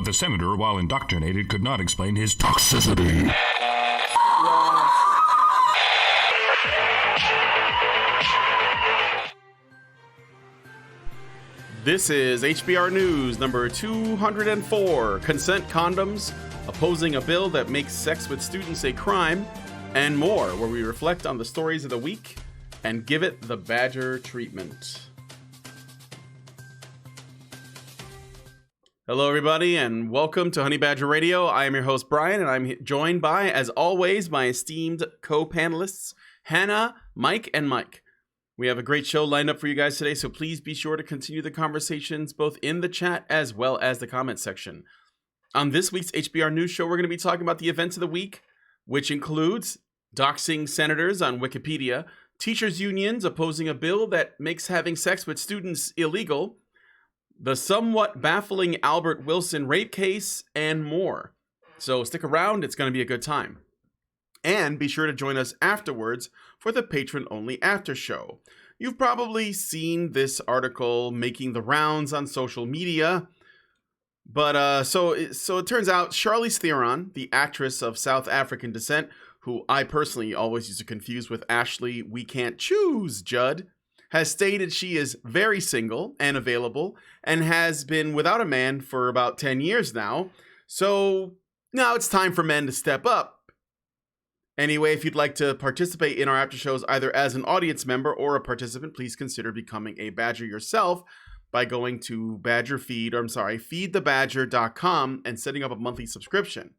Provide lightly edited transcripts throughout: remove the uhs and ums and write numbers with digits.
the senator, while indoctrinated, could not explain his toxicity. This is HBR News number 204, Consent Condoms, opposing a bill that makes sex with students a crime, and more, where we reflect on the stories of the week and give it the Badger treatment. Hello, everybody, and welcome to Honey Badger Radio. I am your host, Brian, and I'm joined by, as always, my esteemed co-panelists, Hannah, Mike, and Mike. We have a great show lined up for you guys today, so please be sure to continue the conversations both in the chat as well as the comment section. On this week's HBR News Show, we're going to be talking about the events of the week, which includes doxing senators on Wikipedia, teachers' unions opposing a bill that makes having sex with students illegal, the somewhat baffling Albert Wison rape case, and more. So stick around, it's going to be a good time. And be sure to join us afterwards for the patron-only after show. You've probably seen this article making the rounds on social media, but so it turns out Charlize Theron, the actress of South African descent, who I personally always used to confuse with Ashley We Can't Choose Judd, has stated she is very single and available and has been without a man for about 10 years now. So now it's time for men to step up. Anyway, if you'd like to participate in our after shows either as an audience member or a participant, please consider becoming a Badger yourself by going to feedthebadger.com and setting up a monthly subscription.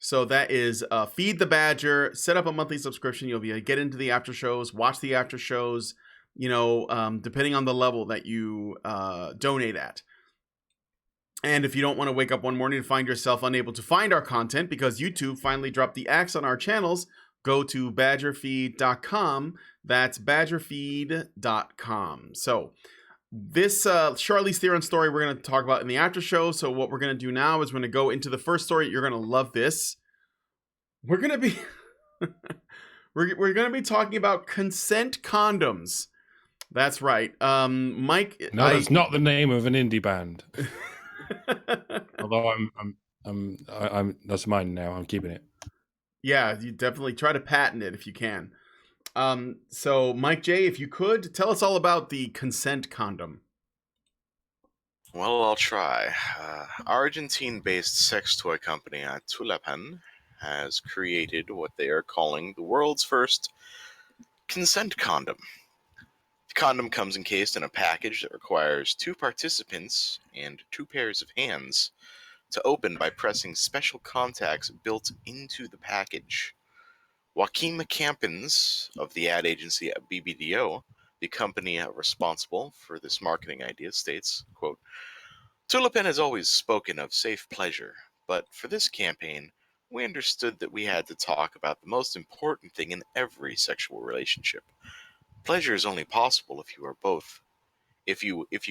So that is Feed the Badger, set up a monthly subscription. You'll be able to get into the after shows, watch the after shows, depending on the level that you donate at. And if you don't want to wake up one morning and find yourself unable to find our content because YouTube finally dropped the axe on our channels, go to badgerfeed.com. That's badgerfeed.com. So this Charlize Theron story we're going to talk about in the after show. So what we're going to do now is we're going to go into the first story. You're going to love this. We're going to be we're going to be talking about consent condoms. That's right. Mike. No, that's not the name of an indie band. Although I'm that's mine now. I'm keeping it. Yeah, you definitely try to patent it if you can. So Mike J, if you could tell us all about the consent condom. Well, I'll try. Argentine-based sex toy company Tulipan has created what they are calling the world's first consent condom. The condom comes encased in a package that requires 2 participants and 2 pairs of hands to open by pressing special contacts built into the package. Joaquim Campins of the ad agency BBDO, the company responsible for this marketing idea, states, quote, "Tulipan has always spoken of safe pleasure, but for this campaign, we understood that we had to talk about the most important thing in every sexual relationship. Pleasure is only possible if you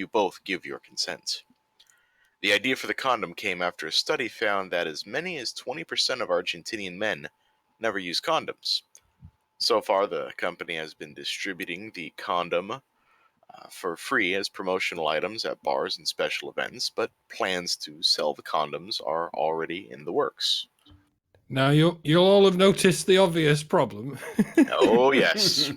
both give your consent." The idea for the condom came after a study found that as many as 20% of Argentinian men never use condoms. So far, the company has been distributing the condom for free as promotional items at bars and special events, but plans to sell the condoms are already in the works. Now, you'll all have noticed the obvious problem. Oh, yes.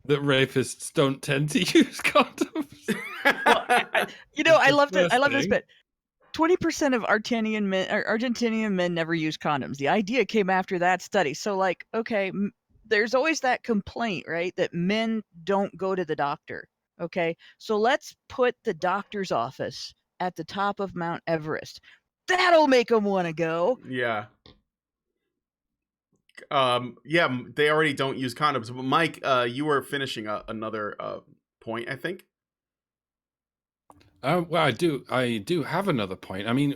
That rapists don't tend to use condoms. Well, I love this bit. 20% of Argentinian men never use condoms. The idea came after that study. So, okay, there's always that complaint, right, that men don't go to the doctor. Okay, so let's put the doctor's office at the top of Mount Everest. That'll make them want to go. Yeah. They already don't use condoms. But Mike, you were finishing another point, I think. Well, I do have another point. I mean,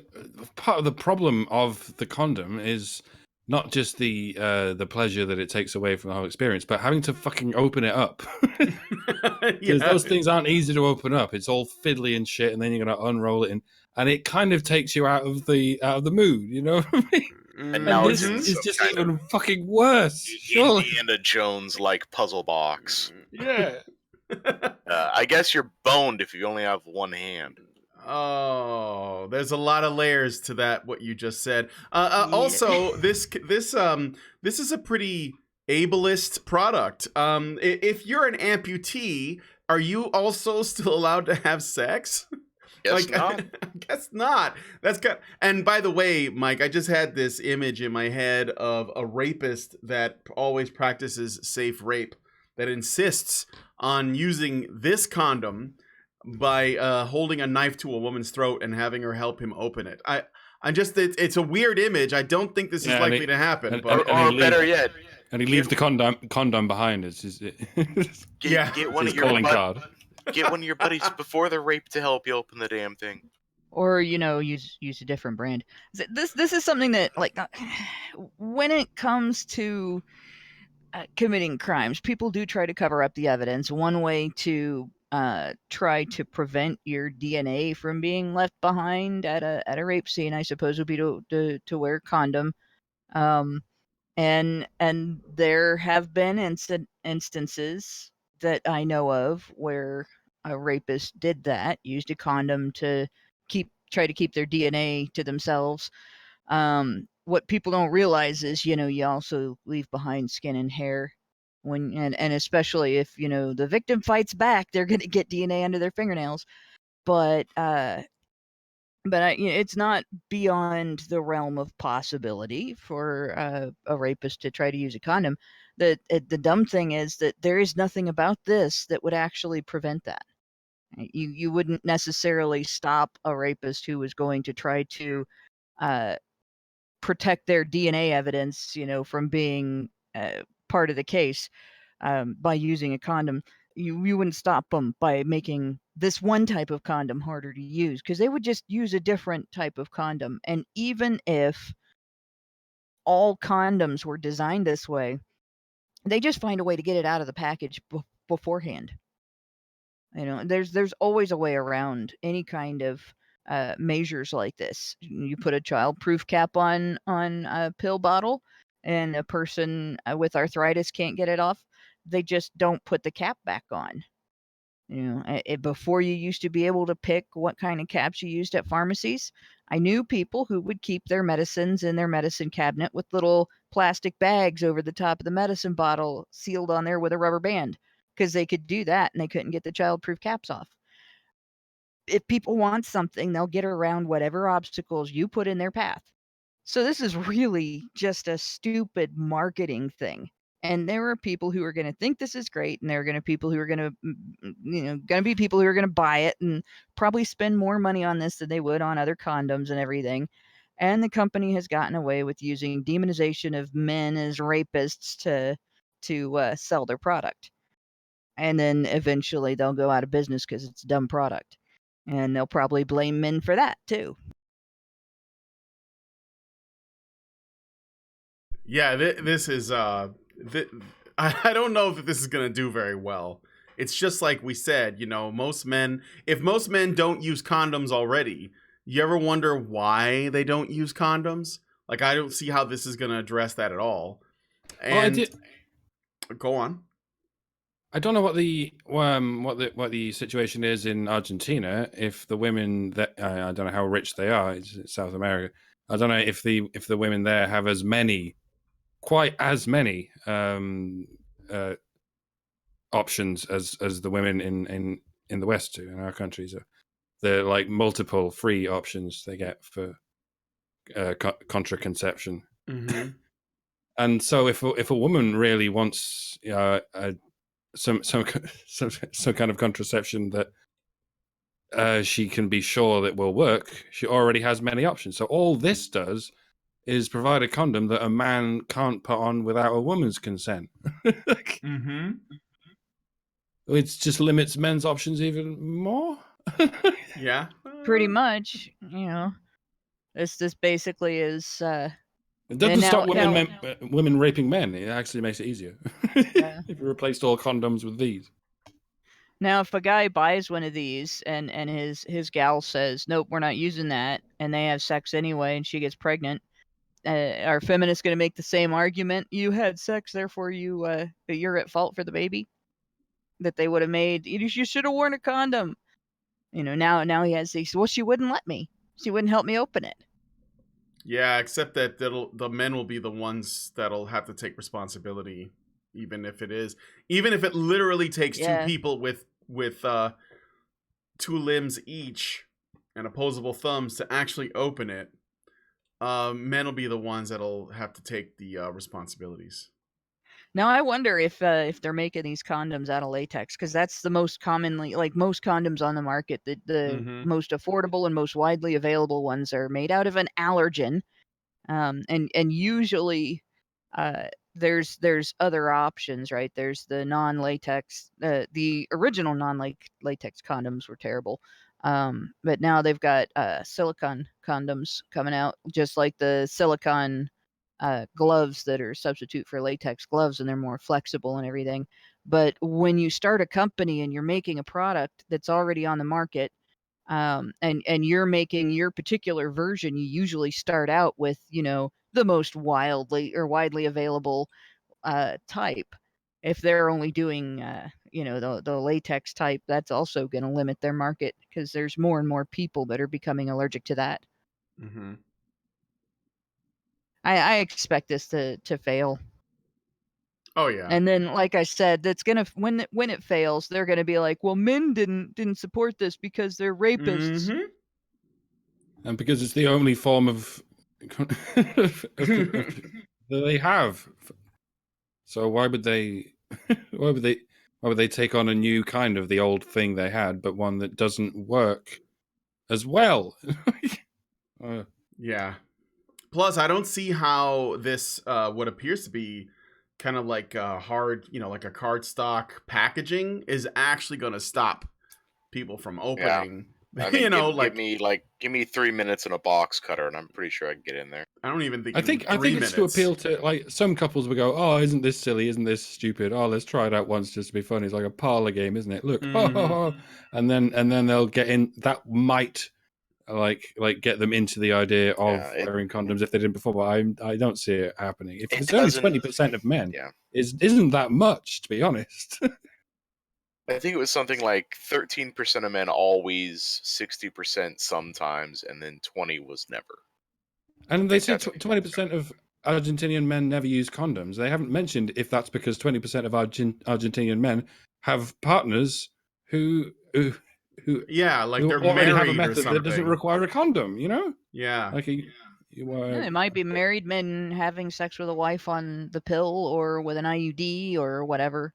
part of the problem of the condom is not just the pleasure that it takes away from the whole experience, but having to fucking open it up. Because those things aren't easy to open up. It's all fiddly and shit, and then you're gonna unroll it, and it kind of takes you out of the mood. You know what I mean? And now this is just even fucking worse. Indiana Jones-like puzzle box. Yeah. I guess you're boned if you only have one hand. Oh, there's a lot of layers to that. What you just said. Yeah. Also, this is a pretty ableist product. If you're an amputee, are you also still allowed to have sex? Guess not. I guess not. That's good. And by the way, Mike, I just had this image in my head of a rapist that always practices safe rape, that insists on using this condom by holding a knife to a woman's throat and having her help him open it. It's a weird image. I don't think this is likely to happen. Or better yet, and he leaves the condom behind. get one of your calling card. Get one of your buddies before the rape to help you open the damn thing. Or use a different brand. This is something that, like, when it comes to committing crimes, people do try to cover up the evidence. One way to try to prevent your DNA from being left behind at a rape scene, I suppose, would be to wear a condom. And there have been instances that I know of where a rapist did that, used a condom to try to keep their DNA to themselves. What people don't realize is, you also leave behind skin and hair and especially if, the victim fights back, they're going to get DNA under their fingernails. But it's not beyond the realm of possibility for a rapist to try to use a condom. The dumb thing is that there is nothing about this that would actually prevent that. You wouldn't necessarily stop a rapist who was going to try to protect their DNA evidence, from being part of the case by using a condom. You wouldn't stop them by making this one type of condom harder to use, because they would just use a different type of condom. And even if all condoms were designed this way, they just find a way to get it out of the package beforehand. There's always a way around any kind of measures like this. You put a child-proof cap on a pill bottle, and a person with arthritis can't get it off. They just don't put the cap back on. Before you used to be able to pick what kind of caps you used at pharmacies, I knew people who would keep their medicines in their medicine cabinet with little plastic bags over the top of the medicine bottle sealed on there with a rubber band, because they could do that and they couldn't get the child-proof caps off. If people want something, they'll get around whatever obstacles you put in their path. So this is really just a stupid marketing thing. And there are people who are going to think this is great, and there are going to be people who are going to buy it and probably spend more money on this than they would on other condoms and everything. And the company has gotten away with using demonization of men as rapists to sell their product. And then eventually they'll go out of business because it's a dumb product. And they'll probably blame men for that too. Yeah, this is I don't know if this is gonna do very well. It's just like we said, if most men don't use condoms already, you ever wonder why they don't use condoms? Like, I don't see how this is gonna address that at all. And go on. I don't know what the situation is in Argentina. If the women that I don't know how rich they are, it's South America. I don't know if the women there have quite as many options as the women in the West do, in our countries. They're like multiple free options they get for contraception. Mm-hmm. And so if a woman really wants some kind of contraception that she can be sure that will work, she already has many options. So all this does is provide a condom that a man can't put on without a woman's consent. Mm-hmm. It just limits men's options even more. Yeah, pretty much. This basically is. It doesn't stop women raping men. It actually makes it easier. Yeah. If you replaced all condoms with these. Now, if a guy buys one of these and his gal says, nope, we're not using that, and they have sex anyway and she gets pregnant, are feminists going to make the same argument? You had sex, therefore you're at fault for the baby? That they would have made, you should have worn a condom. Now he has these. Well, she wouldn't let me. She wouldn't help me open it. Yeah, except that the men will be the ones that'll have to take responsibility, even if it literally takes two people with 2 limbs each and opposable thumbs to actually open it. Men will be the ones that'll have to take the responsibilities. Now I wonder if they're making these condoms out of latex, because that's the most commonly, like most condoms on the market, the most affordable and most widely available ones are made out of an allergen, and usually there's other options, right? There's the non-latex, the original non-latex condoms were terrible, but now they've got silicone condoms coming out, just like the silicone gloves that are substitute for latex gloves, and they're more flexible and everything. But when you start a company and you're making a product that's already on the market, and you're making your particular version, you usually start out with the most widely available type. If they're only doing the latex type, that's also going to limit their market, because there's more and more people that are becoming allergic to that. Mm-hmm. I expect this to fail. Oh yeah. And then, like I said, that's gonna when it fails, they're gonna be like, well, men didn't support this because they're rapists. Mm-hmm. And because it's the only form of that they have. So why would they take on a new kind of the old thing they had, but one that doesn't work as well? Yeah. Plus, I don't see how this what appears to be kind of like a hard, like a cardstock packaging is actually going to stop people from opening. I mean, give me 3 minutes and a box cutter, and I'm pretty sure I can get in there. I don't even think. I think it's to appeal to, like, some couples would go, "Oh, isn't this silly? Isn't this stupid? Oh, let's try it out once just to be funny. It's like a parlor game, isn't it? Look, and then they'll get in. That might like get them into the idea of wearing condoms if they didn't before. But I don't see it happening. If it's only 20% of men, isn't that much, to be honest? I think it was something like 13% of men always, 60% sometimes, and then 20 was never. And they say 20% of Argentinian men never use condoms. They haven't mentioned if that's because 20% of Argentinian men have partners who like who they're already married have a method or something that doesn't require a condom. Yeah. Like It might be married men having sex with a wife on the pill or with an IUD or whatever.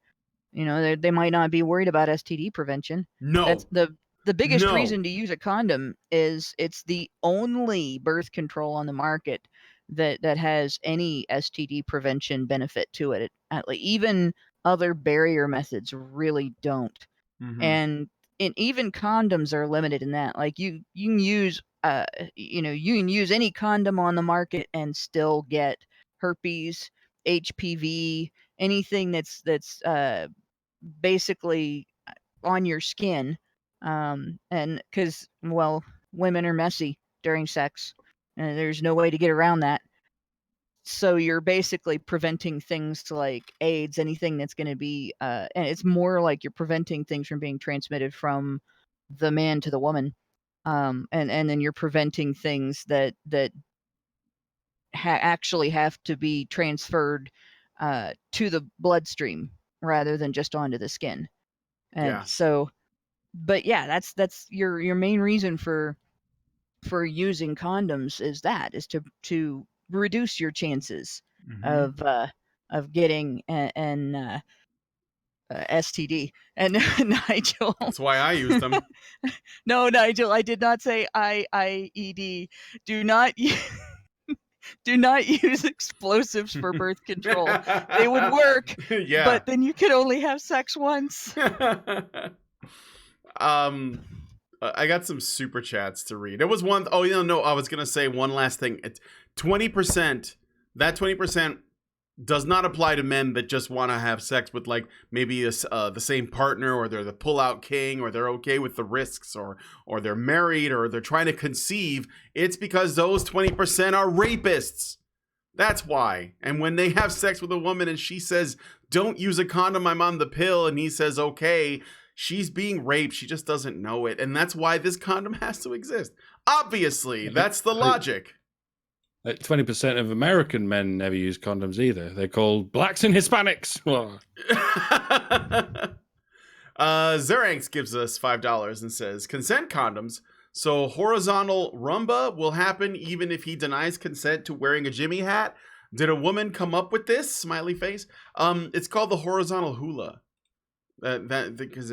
They might not be worried about STD prevention. No. That's the biggest reason to use a condom is it's the only birth control on the market that has any STD prevention benefit to it. Even other barrier methods really don't. Mm-hmm. And even condoms are limited in that. Like you can use you can use any condom on the market and still get herpes, HPV, anything that's basically on your skin, and because women are messy during sex, and there's no way to get around that. So you're basically preventing things like AIDS, anything that's going to be and it's more like you're preventing things from being transmitted from the man to the woman, and then you're preventing things that actually have to be transferred to the bloodstream rather than just onto the skin. And so, but yeah, that's your main reason for using condoms is to reduce your chances of getting an STD. And Nigel, that's why I used them. No, Nigel, I did not say IED. Do not use explosives for birth control. They would work, but then you could only have sex once. I got some super chats to read. It was one. Oh, no. I was gonna say one last thing. 20%. That 20% does not apply to men that just want to have sex with, like, maybe the same partner, or they're the pull-out king, or they're okay with the risks, or they're married, or they're trying to conceive. It's because those 20% are rapists. That's why. And when they have sex with a woman and she says, "Don't use a condom, I'm on the pill," and he says, "Okay," She's being raped. She just doesn't know it. And that's why this condom has to exist. Obviously, that's the logic. Like 20% of American men never use condoms either. They're called blacks and Hispanics. Zeranx gives us $5 and says, consent condoms. So horizontal rumba will happen even if he denies consent to wearing a Jimmy hat. Did a woman come up with this? Smiley face. It's called the horizontal hula. That because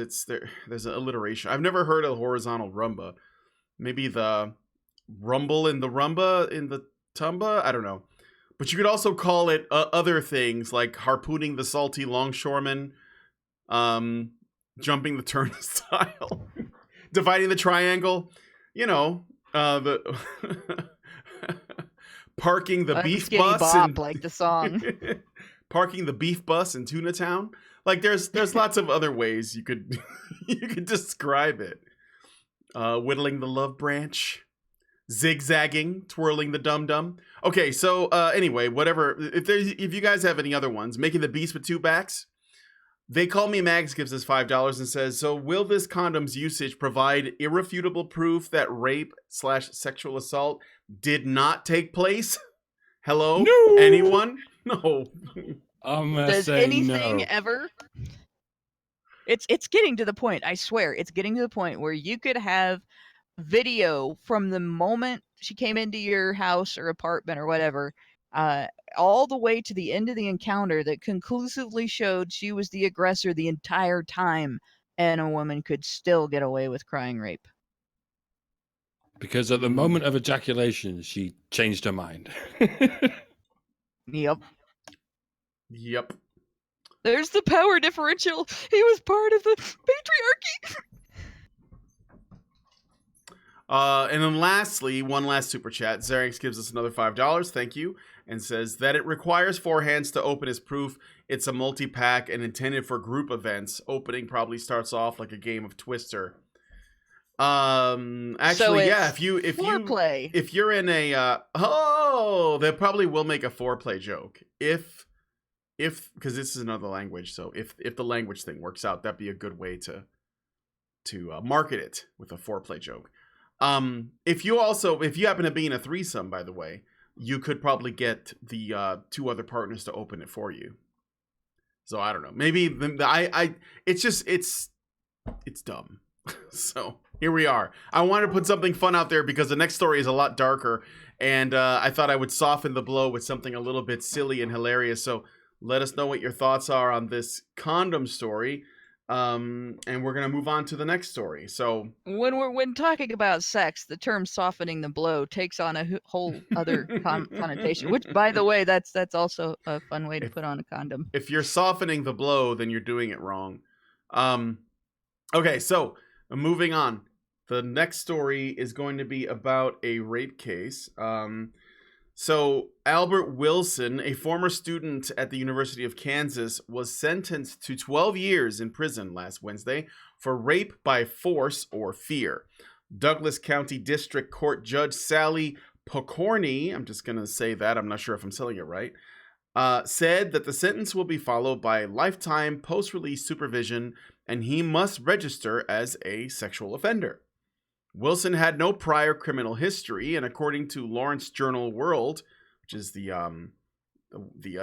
there's an alliteration. I've never heard of horizontal rumba. Maybe the rumble in the rumba in the tumba. I don't know. But you could also call it other things like harpooning the salty longshoreman, jumping the turnstile, dividing the triangle. You know, the parking the beef bus Bob, like the song. Parking the beef bus in Tuna Town. Like there's lots of other ways you could you could describe it. Whittling the love branch, zigzagging, twirling the dum dum. Okay, so anyway, whatever. If you guys have any other ones, making the beast with two backs. They Call Me Mags gives us $5 and says, so will this condom's usage provide irrefutable proof that rape/sexual assault did not take place? Hello? No! Anyone? No. Does anything ever? It's getting to the point, I swear, it's getting to the point where you could have video from the moment she came into your house or apartment or whatever, all the way to the end of the encounter that conclusively showed she was the aggressor the entire time, and a woman could still get away with crying rape. Because at the moment of ejaculation, she changed her mind. Yep. There's the power differential. He was part of the patriarchy. And then lastly, one last super chat. Zeranx gives us another $5. Thank you. And says that it requires four hands to open is proof it's a multi-pack and intended for group events. Opening probably starts off like a game of Twister. Actually, so yeah, if you're in a they probably will make a foreplay joke. If because this is another language, so if the language thing works out, that'd be a good way to market it with a foreplay joke. If you happen to be in a threesome, by the way, you could probably get the two other partners to open it for you. So I don't know. Maybe it's dumb. So here we are. I wanted to put something fun out there because the next story is a lot darker, and I thought I would soften the blow with something a little bit silly and hilarious. So let us know what your thoughts are on this condom story. And we're gonna move on to the next story. So when talking about sex, the term "softening the blow" takes on a whole other connotation. Which, by the way, that's also a fun way to put on a condom. If you're softening the blow, then you're doing it wrong. Okay, so moving on. The next story is going to be about a rape case. So Albert Wison, a former student at the University of Kansas, was sentenced to 12 years in prison last Wednesday for rape by force or fear. Douglas County District Court Judge Sally Pokorny, I'm just going to say that, I'm not sure if I'm saying it right, said that the sentence will be followed by lifetime post-release supervision and he must register as a sexual offender. Wilson had no prior criminal history, and according to Lawrence Journal World, which is the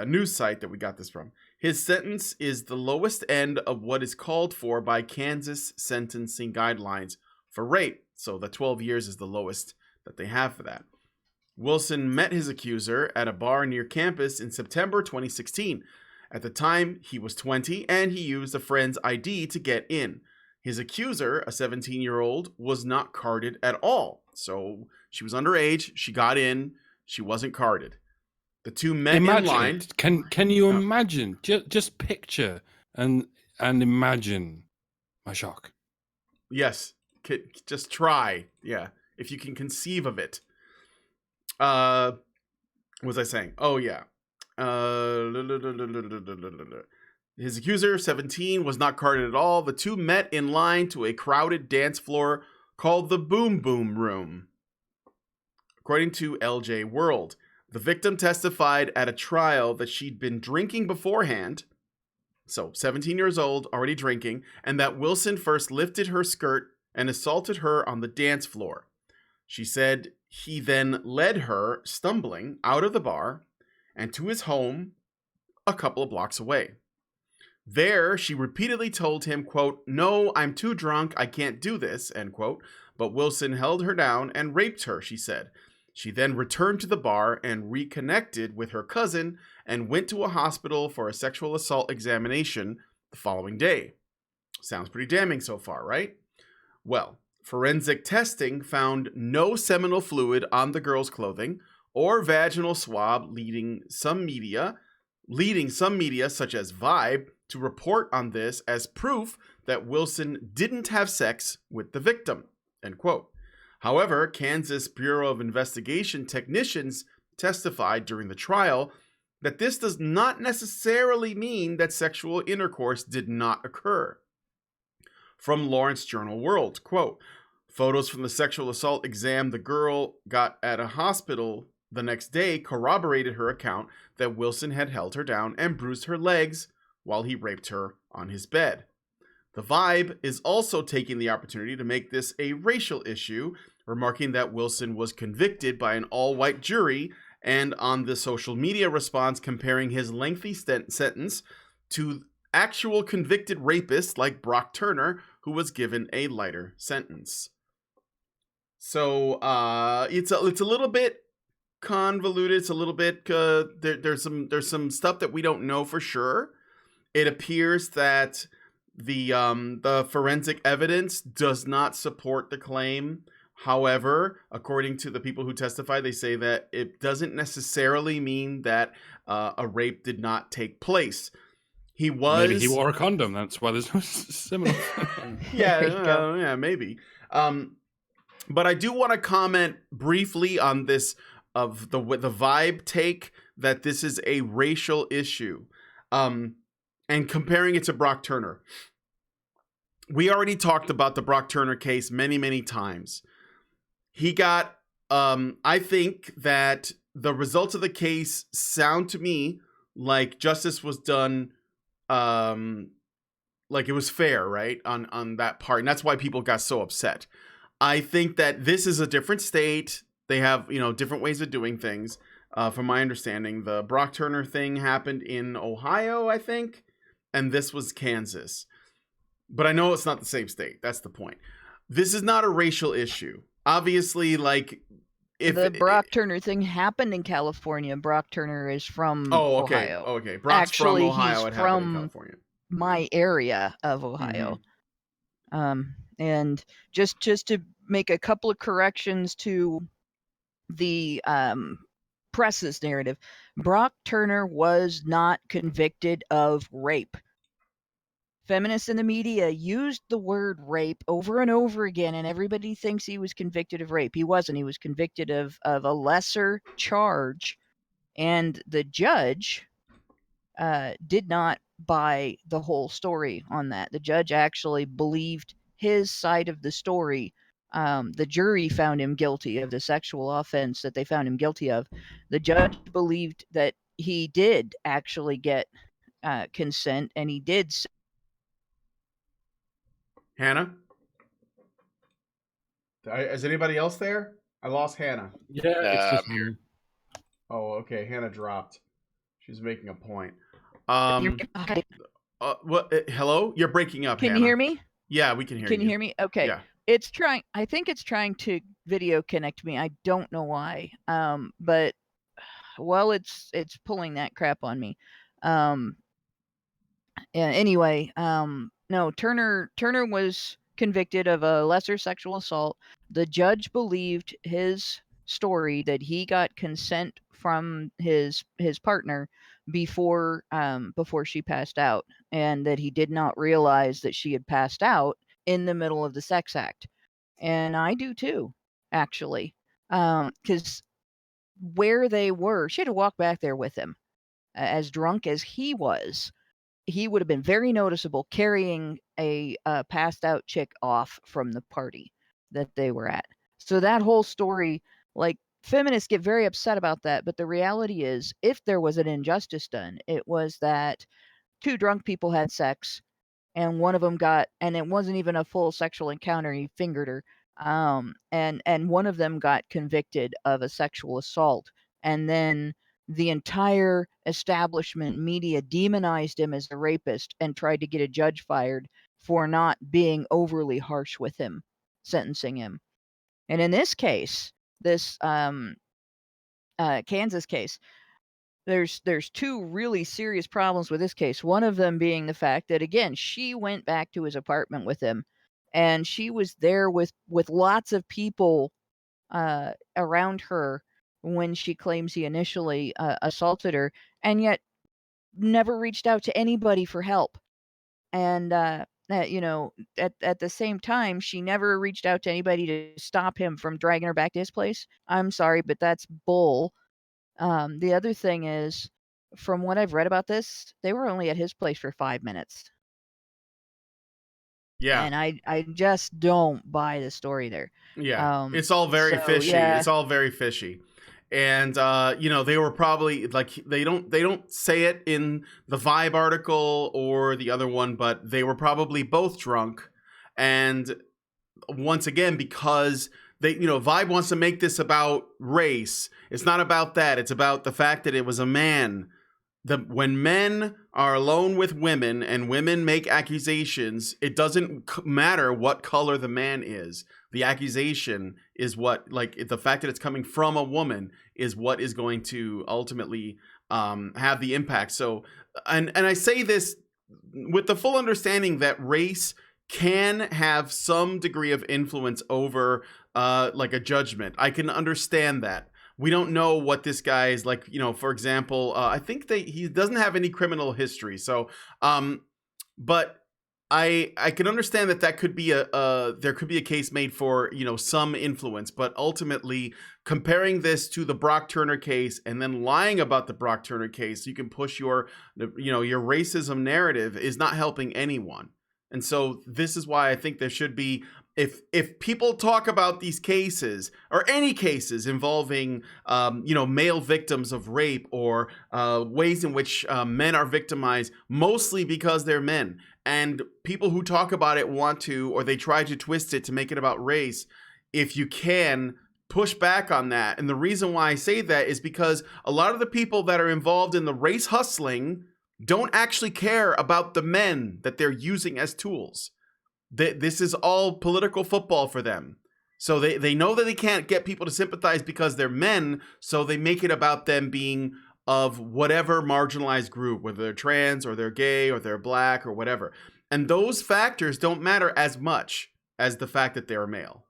news site that we got this from, his sentence is the lowest end of what is called for by Kansas sentencing guidelines for rape. So the 12 years is the lowest that they have for that. Wilson met his accuser at a bar near campus in September 2016. At the time, he was 20, and he used a friend's ID to get in. His accuser, a 17-year-old, was not carded at all. So she was underage. She got in. She wasn't carded. The two men in line. Can you imagine? Just picture and imagine my shock. Yes. Just try. Yeah. If you can conceive of it. What was I saying? Oh, yeah. His accuser, 17, was not carded at all. The two met in line to a crowded dance floor called the Boom Boom Room. According to LJ World, the victim testified at a trial that she'd been drinking beforehand So 17 years old, already drinking, and that Wilson first lifted her skirt and assaulted her on the dance floor. She said he then led her, stumbling, out of the bar and to his home a couple of blocks away. There, she repeatedly told him, quote, "No, I'm too drunk, I can't do this," end quote. But Wilson held her down and raped her, she said. She then returned to the bar and reconnected with her cousin and went to a hospital for a sexual assault examination the following day. Sounds pretty damning so far, right? Well, forensic testing found no seminal fluid on the girl's clothing or vaginal swab, leading some media such as Vibe to report on this as proof that Wilson didn't have sex with the victim, end quote. However, Kansas Bureau of Investigation technicians testified during the trial that this does not necessarily mean that sexual intercourse did not occur. From Lawrence Journal World, quote, "Photos from the sexual assault exam the girl got at a hospital the next day corroborated her account that Wilson had held her down and bruised her legs while he raped her on his bed." The Vibe is also taking the opportunity to make this a racial issue, remarking that Wilson was convicted by an all-white jury, and on the social media response comparing his lengthy sentence to actual convicted rapists like Brock Turner, who was given a lighter sentence. So it's a little bit convoluted. It's a little bit there's some stuff that we don't know for sure. It appears that the forensic evidence does not support the claim. However, according to the people who testify, they say that it doesn't necessarily mean that a rape did not take place. Maybe he wore a condom. That's why there's no similar. yeah, maybe. But I do want to comment briefly on this of the Vibe take that this is a racial issue, and comparing it to Brock Turner. We already talked about the Brock Turner case many, many times. He got. I think that the results of the case sound to me like justice was done. Like it was fair, right? On that part. And that's why people got so upset. I think that this is a different state. They have, different ways of doing things. From my understanding, the Brock Turner thing happened in Ohio, I think. And this was Kansas. But I know it's not the same state. That's the point. This is not a racial issue. Obviously, like, if the Brock Turner thing happened in California, Brock Turner is from Ohio. Okay. Brock's Actually, from Ohio. he's It happened in from California. my area of Ohio. And just to make a couple of corrections to the press's narrative, Brock Turner was not convicted of rape. Feminists in the media used the word rape over and over again, and everybody thinks he was convicted of rape. He wasn't. He was convicted of a lesser charge, and the judge did not buy the whole story on that. The judge actually believed his side of the story. The jury found him guilty of the sexual offense that they found him guilty of. The judge believed that he did actually get consent, and he did. Hannah? Is anybody else there? I lost Hannah. Yeah, it's just here. Oh, okay. Hannah dropped. She's making a point. Hello? You're breaking up, Can Hannah. you hear me? Yeah, we can hear you. Can you hear me? Okay. Yeah. I think it's trying to video connect me. I don't know why. But it's pulling that crap on me. Anyway, no, Turner was convicted of a lesser sexual assault. The judge believed his story that he got consent from his partner before she passed out, and that he did not realize that she had passed out in the middle of the sex act. And I do too, actually, because where they were, she had to walk back there with him. As drunk as he was, he would have been very noticeable carrying a passed out chick off from the party that they were at. So that whole story, like, feminists get very upset about that. But the reality is, if there was an injustice done, it was that two drunk people had sex, and one of them and it wasn't even a full sexual encounter. He fingered her. And one of them got convicted of a sexual assault, and then the entire establishment media demonized him as a rapist and tried to get a judge fired for not being overly harsh with him, sentencing him. And in this case, this Kansas case, there's two really serious problems with this case. One of them being the fact that, again, she went back to his apartment with him, and she was there with lots of people around her when she claims he initially assaulted her, and yet never reached out to anybody for help. And you know, at the same time, she never reached out to anybody to stop him from dragging her back to his place. I'm sorry, but that's bull. The other thing is, from what I've read about this, they were only at his place for 5 minutes. Yeah. And I just don't buy the story there. Yeah. It's all very fishy. Yeah. It's all very fishy. And you know, they were probably like they don't say it in the Vibe article or the other one, but they were probably both drunk. And once again, because they, you know, Vibe wants to make this about race. It's not about that. It's about the fact that it was a man. When men are alone with women and women make accusations, it doesn't matter what color the man is. The accusation is what, like, the fact that it's coming from a woman is what is going to ultimately have the impact. So, and I say this with the full understanding that race can have some degree of influence over like a judgment. I can understand that. We don't know what this guy is like, you know, for example, I think that he doesn't have any criminal history. So, but I can understand that could be there could be a case made for, you know, some influence, but ultimately comparing this to the Brock Turner case and then lying about the Brock Turner case, you can push your, you know, your racism narrative is not helping anyone. And so this is why I think there should be, if people talk about these cases or any cases involving, you know, male victims of rape or ways in which men are victimized, mostly because they're men, and people who talk about it want to, or they try to twist it to make it about race, if you can, push back on that. And the reason why I say that is because a lot of the people that are involved in the race hustling don't actually care about the men that they're using as tools. This is all political football for them. So they know that they can't get people to sympathize because they're men, so they make it about them being of whatever marginalized group, whether they're trans or they're gay or they're black or whatever. And those factors don't matter as much as the fact that they're male.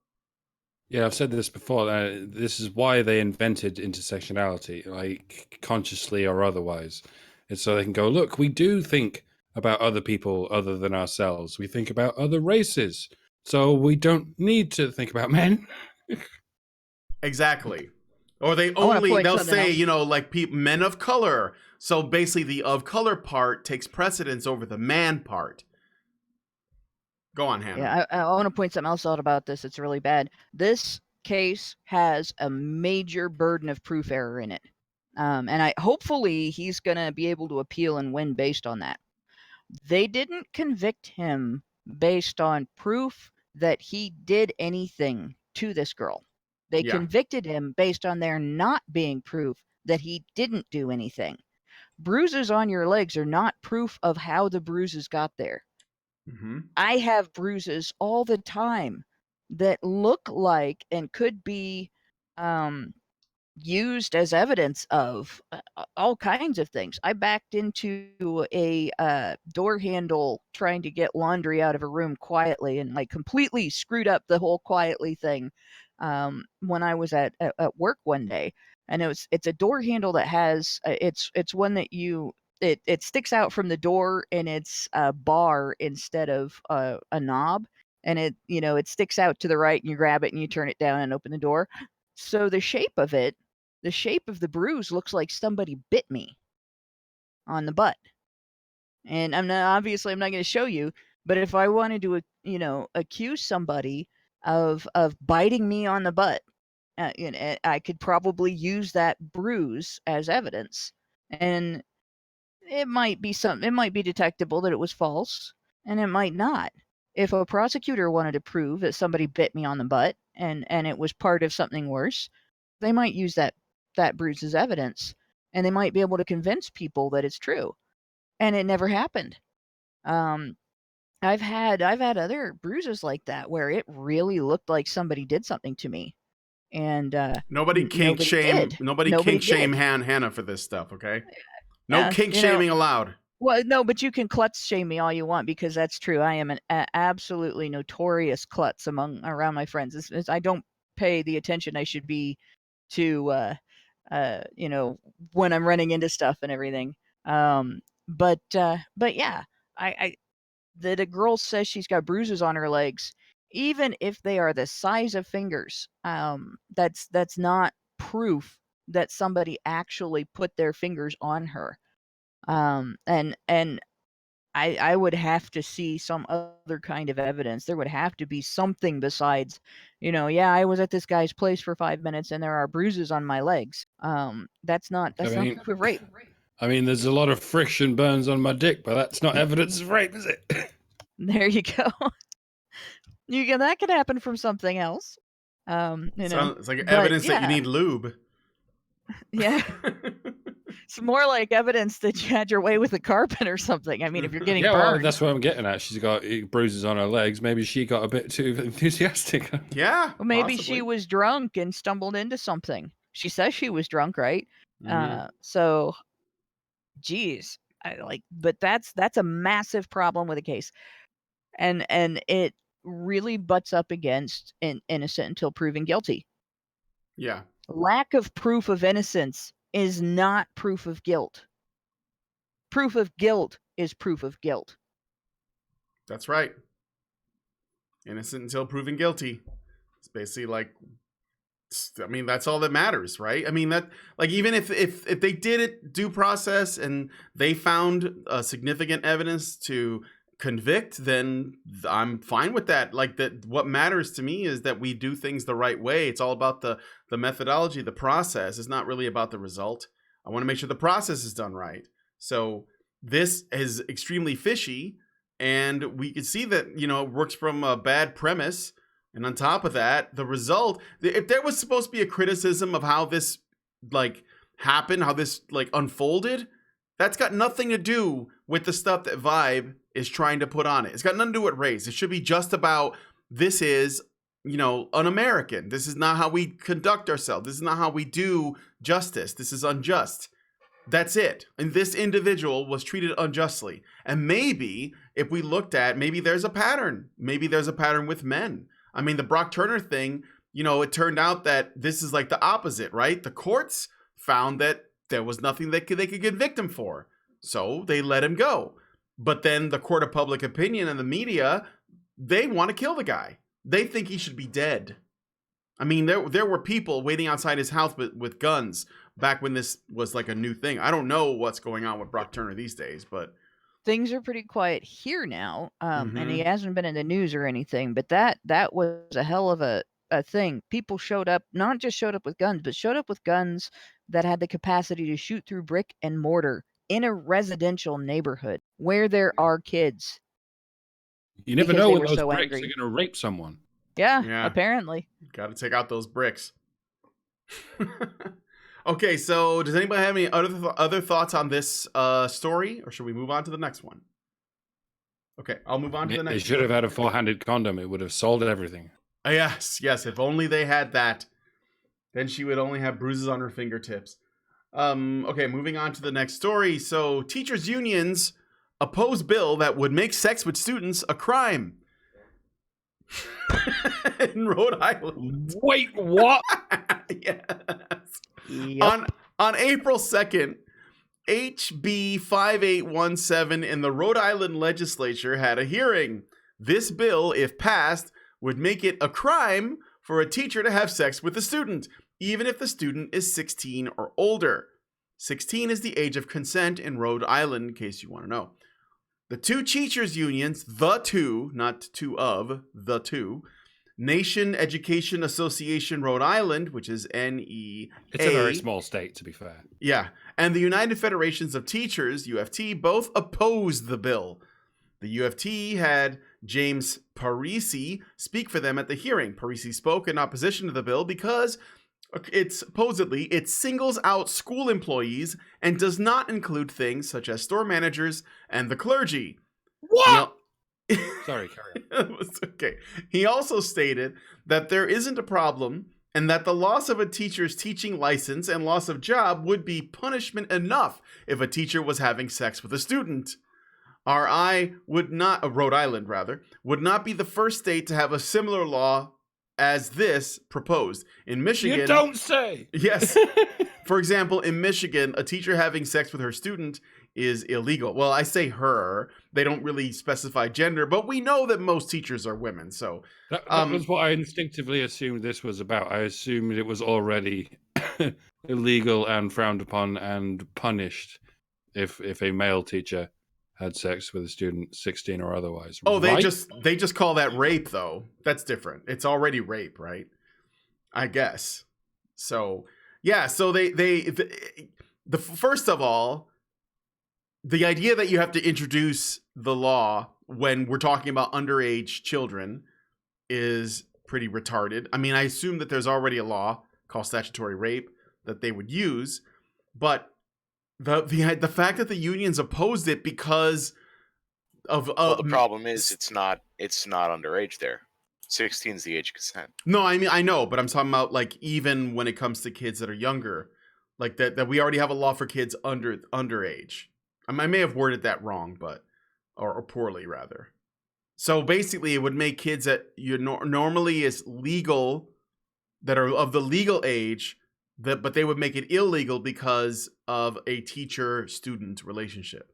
Yeah, I've said this before. This is why they invented intersectionality, like consciously or otherwise. It's so they can go, look, we do think about other people other than ourselves. We think about other races. So we don't need to think about men. Exactly. Or they'll say, you know, like men of color. So basically the of color part takes precedence over the man part. Go on, Hannah. Yeah, I want to point something else out about this. It's really bad. This case has a major burden of proof error in it. And hopefully he's going to be able to appeal and win based on that. They didn't convict him based on proof that he did anything to this girl. They convicted him based on there not being proof that he didn't do anything. Bruises on your legs are not proof of how the bruises got there. Mm-hmm. I have bruises all the time that look like and could be used as evidence of all kinds of things. I backed into a door handle trying to get laundry out of a room quietly and like completely screwed up the whole quietly thing when I was at work one day. And it's a door handle that has it's one that it sticks out from the door, and it's a bar instead of a knob, and it sticks out to the right, and you grab it and you turn it down and open the door. So the shape of the bruise looks like somebody bit me on the butt. And I'm not going to show you, but if I wanted to, accuse somebody of biting me on the butt, I could probably use that bruise as evidence. And it might be detectable that it was false, and it might not. If a prosecutor wanted to prove that somebody bit me on the butt and it was part of something worse, they might use that bruise as evidence, and they might be able to convince people that it's true. And it never happened. I've had other bruises like that where it really looked like somebody did something to me, and nobody kink shame. did. Nobody kink shame Hannah for this stuff. Okay, no Yeah, kink shaming allowed. Well, no, but you can klutz shame me all you want, because that's true. I am an absolutely notorious klutz around my friends. I don't pay the attention I should be to, when I'm running into stuff and everything. But yeah, that a girl says she's got bruises on her legs, even if they are the size of fingers, that's not proof that somebody actually put their fingers on her. And I would have to see some other kind of evidence. There would have to be something besides, yeah, I was at this guy's place for 5 minutes and there are bruises on my legs. That's not proof of rape. I mean, there's a lot of friction burns on my dick, but that's not evidence of rape, is it? There you go. That could happen from something else. It's like evidence that you need lube. Yeah. It's more like evidence that you had your way with a carpet or something. I mean, if you're getting burned. Well, that's what I'm getting at. She's got bruises on her legs. Maybe she got a bit too enthusiastic. Yeah. Well, maybe possibly. She was drunk and stumbled into something. She says she was drunk, right? Mm-hmm. So, geez, but that's a massive problem with the case, and it really butts up against innocent until proven guilty. Yeah. Lack of proof of innocence is not proof of guilt. Proof of guilt is proof of guilt. That's right. Innocent until proven guilty. It's basically that's all that matters, right? I mean, that, even if they did it due process and they found significant evidence to convict, then I'm fine with that. What matters to me is that we do things the right way. It's all about the methodology, the process. It's not really about the result. I want to make sure the process is done right. So this is extremely fishy, and we can see that, it works from a bad premise. And on top of that, the result, if there was supposed to be a criticism of how this happened, how this unfolded, that's got nothing to do with the stuff that Vibe is trying to put on it. It's got nothing to do with race. It should be just about, this is, un-American. This is not how we conduct ourselves. This is not how we do justice. This is unjust. That's it. And this individual was treated unjustly. And maybe if we looked at, maybe there's a pattern. Maybe there's a pattern with men. I mean, the Brock Turner thing, it turned out that this is the opposite, right? The courts found that there was nothing they could convict him for. So they let him go. But then the court of public opinion and the media, they want to kill the guy. They think he should be dead. I mean, there were people waiting outside his house with guns back when this was a new thing. I don't know what's going on with Brock Turner these days, but things are pretty quiet here now. And he hasn't been in the news or anything, but that was a hell of a thing. People showed up, not just showed up with guns, but showed up with guns that had the capacity to shoot through brick and mortar in a residential neighborhood where there are kids. You never know when those bricks are going to rape someone. Yeah, apparently. Got to take out those bricks. Okay, so does anybody have any other thoughts on this story, or should we move on to the next one? Okay, I'll move on to the next one. They should have had a four-handed condom. It would have solved everything. Yes. If only they had that. Then she would only have bruises on her fingertips. Okay, moving on to the next story. So, teachers' unions oppose bill that would make sex with students a crime. In Rhode Island. Wait, what? Yes. Yep. On April 2nd, HB 5817 in the Rhode Island legislature had a hearing. This bill, if passed, would make it a crime for a teacher to have sex with a student, even if the student is 16 or older. 16 is the age of consent in Rhode Island, in case you want to know. The two teachers' unions, the two, not two of, the two, Nation Education Association Rhode Island, which is NEA. It's a very small state, to be fair. Yeah. and the United Federations of Teachers, UFT, both opposed the bill. The UFT had James Parisi speak for them at the hearing. Parisi spoke in opposition to the bill because it singles out school employees and does not include things such as store managers and the clergy. What? Sorry, carry on. It's okay. He also stated that there isn't a problem and that the loss of a teacher's teaching license and loss of job would be punishment enough if a teacher was having sex with a student. Rhode Island would not be the first state to have a similar law as this proposed. In Michigan... You don't say! Yes. For example, in Michigan, a teacher having sex with her student is illegal. Well, I say her. They don't really specify gender, but we know that most teachers are women, so... That was what I instinctively assumed this was about. I assumed it was already illegal and frowned upon and punished if a male teacher had sex with a student, 16 or otherwise. Oh, right? they just call that rape, though. That's different. It's already rape, right? I guess. So, yeah, so first of all, the idea that you have to introduce the law when we're talking about underage children is pretty retarded. I mean, I assume that there's already a law called statutory rape that they would use, but the fact that the unions opposed it because of the problem is it's not underage there. 16 is the age of consent. No, I mean I know, but I'm talking about like even when it comes to kids that are younger, like that we already have a law for kids underage. I may have worded that wrong, but or poorly rather. So basically, it would make kids that you normally is legal, that are of the legal age, but they would make it illegal because of a teacher-student relationship.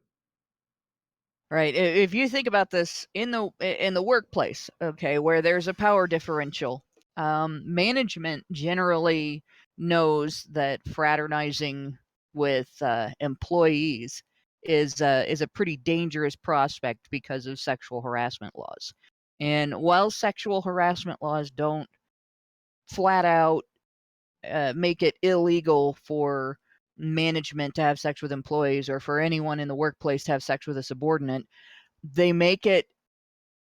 Right. If you think about this in the workplace, okay, where there's a power differential, management generally knows that fraternizing with employees is a pretty dangerous prospect because of sexual harassment laws. And while sexual harassment laws don't flat out make it illegal for management to have sex with employees or for anyone in the workplace to have sex with a subordinate, they make it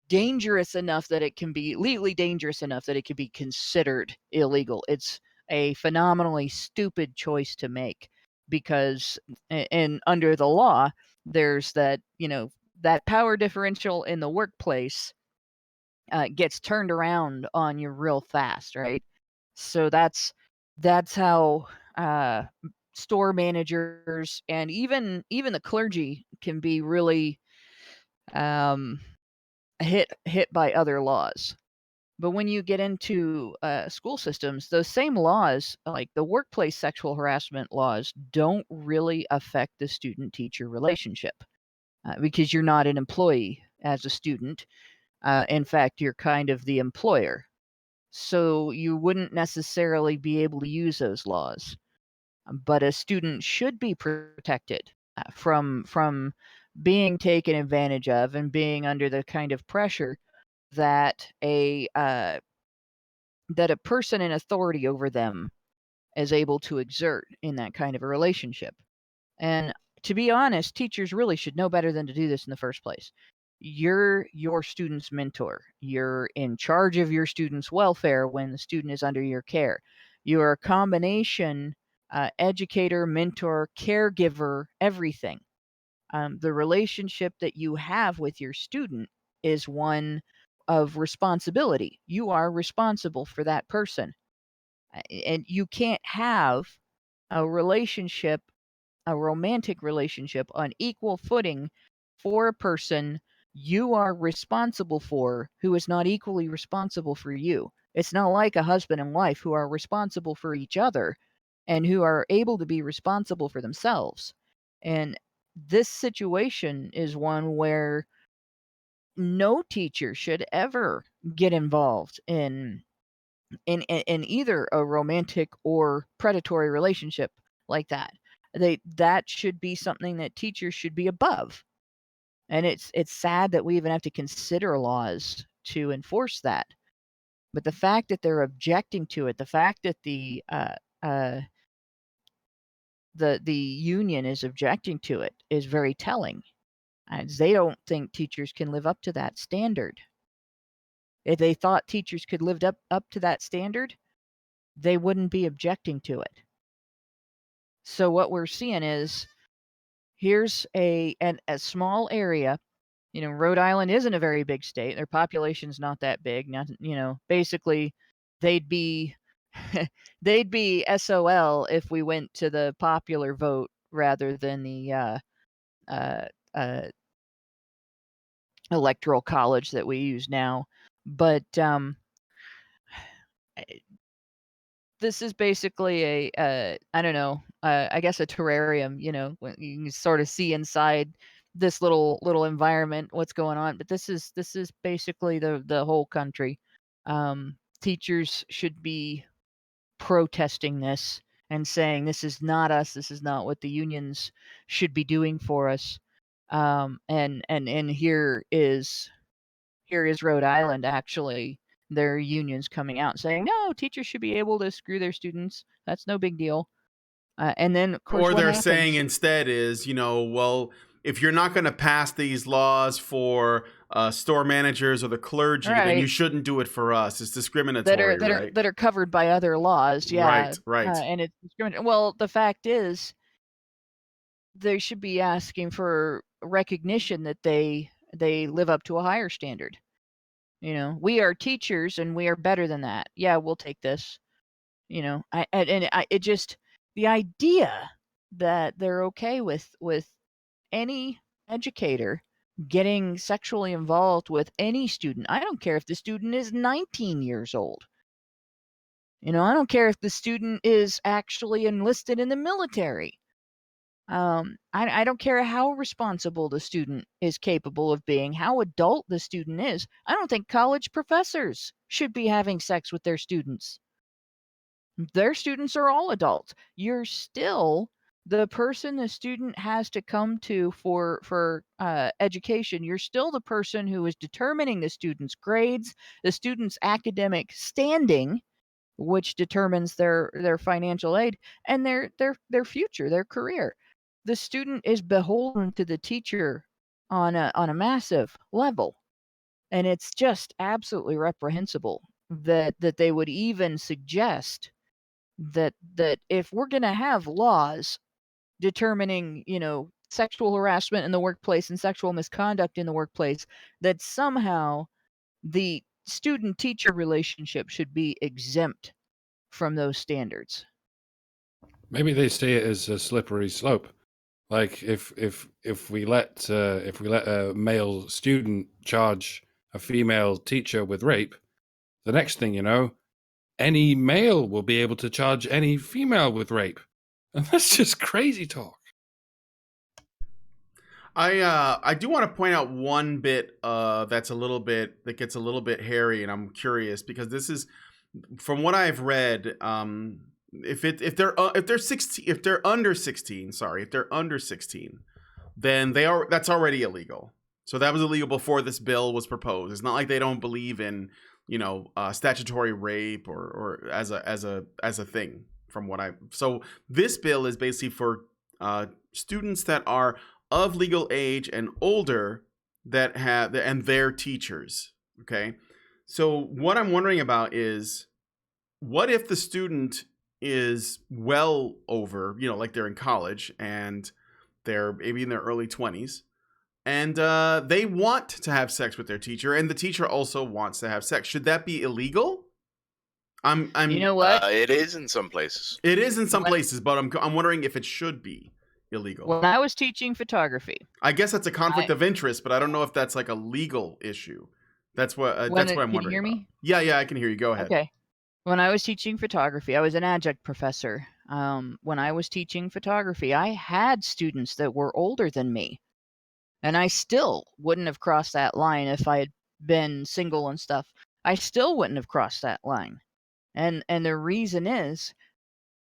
dangerous enough that it can be legally dangerous enough that it can be considered illegal. It's a phenomenally stupid choice to make because and under the law there's that that power differential in the workplace gets turned around on you real fast, right? So that's how store managers and even the clergy can be really hit by other laws. But when you get into school systems, those same laws, like the workplace sexual harassment laws, don't really affect the student-teacher relationship because you're not an employee as a student. In fact, you're kind of the employer. So you wouldn't necessarily be able to use those laws. But a student should be protected from being taken advantage of and being under the kind of pressure that a person in authority over them is able to exert in that kind of a relationship. And to be honest, teachers really should know better than to do this in the first place. You're your student's mentor. You're in charge of your student's welfare when the student is under your care. You're a combination educator, mentor, caregiver, everything. The relationship that you have with your student is one of responsibility. You are responsible for that person. And you can't have a relationship, a romantic relationship on equal footing for a person you are responsible for who is not equally responsible for you. It's not like a husband and wife who are responsible for each other and who are able to be responsible for themselves. And this situation is one where no teacher should ever get involved in either a romantic or predatory relationship like that. That should be something that teachers should be above. And it's sad that we even have to consider laws to enforce that. But the fact that they're objecting to it, the fact that the the union is objecting to it is very telling. As they don't think teachers can live up to that standard. If they thought teachers could live up to that standard, they wouldn't be objecting to it. So what we're seeing is here's a small area. Rhode Island isn't a very big state. Their population's not that big. Basically they'd be they'd be SOL if we went to the popular vote rather than the electoral college that we use now. But this is basically I don't know, I guess a terrarium. When you can sort of see inside this little environment what's going on. But this is basically the whole country. Teachers should be protesting this and saying this is not us. This is not what the unions should be doing for us. And here is Rhode Island actually. Their unions coming out saying, no, teachers should be able to screw their students. That's no big deal. And then, of course, or what they're happens? saying instead is, well, if you're not going to pass these laws for store managers or the clergy, then Right. you shouldn't do it for us. It's discriminatory, right? that are covered by other laws. Yeah. Right. And it's discriminatory. Well, the fact is, they should be asking for recognition that they live up to a higher standard. We are teachers and we are better than that. Yeah, we'll take this. It just, the idea that they're okay with any educator getting sexually involved with any student. I don't care if the student is 19 years old. I don't care if the student is actually enlisted in the military. I don't care how responsible the student is capable of being, how adult the student is. I don't think college professors should be having sex with their students. Their students are all adults. You're still the person the student has to come to for education. You're still the person who is determining the student's grades, the student's academic standing, which determines their financial aid and their future, their career. The student is beholden to the teacher on a massive level, and it's just absolutely reprehensible that they would even suggest that if we're going to have laws determining sexual harassment in the workplace and sexual misconduct in the workplace, that somehow the student teacher relationship should be exempt from those standards. Maybe they see it as a slippery slope. Like if we let a male student charge a female teacher with rape, the next thing you know, any male will be able to charge any female with rape, and that's just crazy talk. I do want to point out one bit that gets a little bit hairy, and I'm curious because this is, from what I've read, if they're under 16, then that's already illegal. So that was illegal before this bill was proposed. It's not like they don't believe in statutory rape or as a thing. So this bill is basically for students that are of legal age and older and their teachers. Okay, so what I'm wondering about is, what if the student is well over, like they're in college and they're maybe in their early 20s, and they want to have sex with their teacher, and the teacher also wants to have sex? Should that be illegal? You know what? It is in some places. It is in some places, but I'm wondering if it should be illegal. When I was teaching photography, I guess that's a conflict of interest, but I don't know if that's like a legal issue. That's what I'm wondering. Can you hear me? About. Yeah, I can hear you. Go ahead. Okay. When I was teaching photography, I was an adjunct professor. When I was teaching photography, I had students that were older than me, and I still wouldn't have crossed that line if I had been single and stuff. I still wouldn't have crossed that line, and the reason is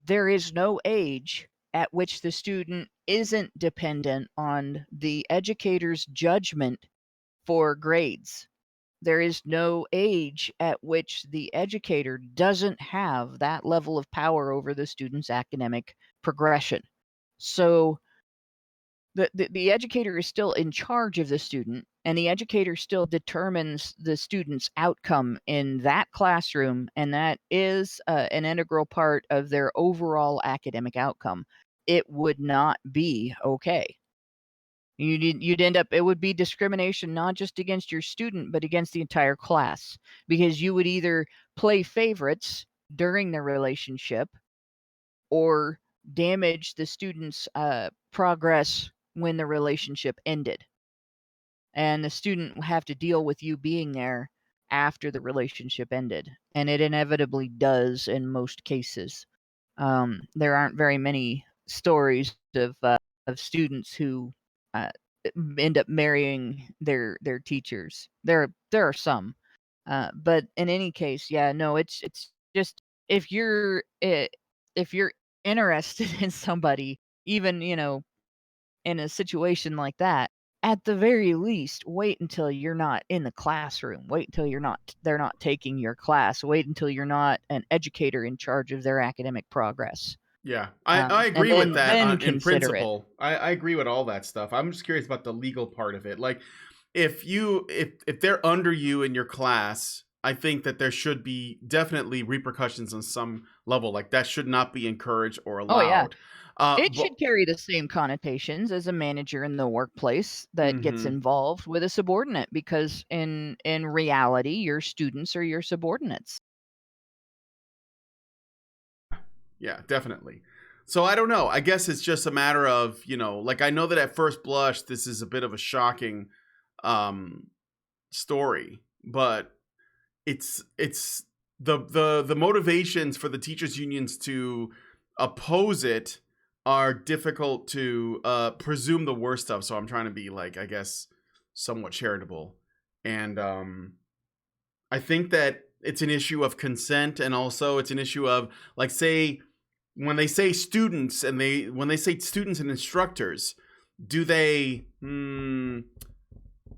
there is no age at which the student isn't dependent on the educator's judgment for grades. There is no age at which the educator doesn't have that level of power over the student's academic progression. So the educator is still in charge of the student, and the educator still determines the student's outcome in that classroom, and that is an integral part of their overall academic outcome. It would not be okay. You'd end up, it would be discrimination not just against your student, but against the entire class, because you would either play favorites during the relationship or damage the student's progress when the relationship ended. And the student will have to deal with you being there after the relationship ended. And it inevitably does in most cases. There aren't very many stories of students who end up marrying their teachers. There are some, but in any case, yeah, no, it's just if you're interested in somebody, even in a situation like that, at the very least, wait until you're not in the classroom. Wait until they're not taking your class. Wait until you're not an educator in charge of their academic progress. Yeah, I And agree with that then in consider it. principle. I agree with all that stuff. I'm just curious about the legal part of it. Like, if they're under you in your class, I think that there should be definitely repercussions on some level. Like, that should not be encouraged or allowed. Oh yeah. It should carry the same connotations as a manager in the workplace that gets involved with a subordinate, because in reality, your students are your subordinates. Yeah, definitely. So I don't know. I guess it's just a matter of, like, I know that at first blush, this is a bit of a shocking story, but it's the motivations for the teachers unions to oppose it are difficult to presume the worst of. So I'm trying to be, like, I guess, somewhat charitable. And I think that it's an issue of consent, and also it's an issue of, like, say, when they say students and instructors, do they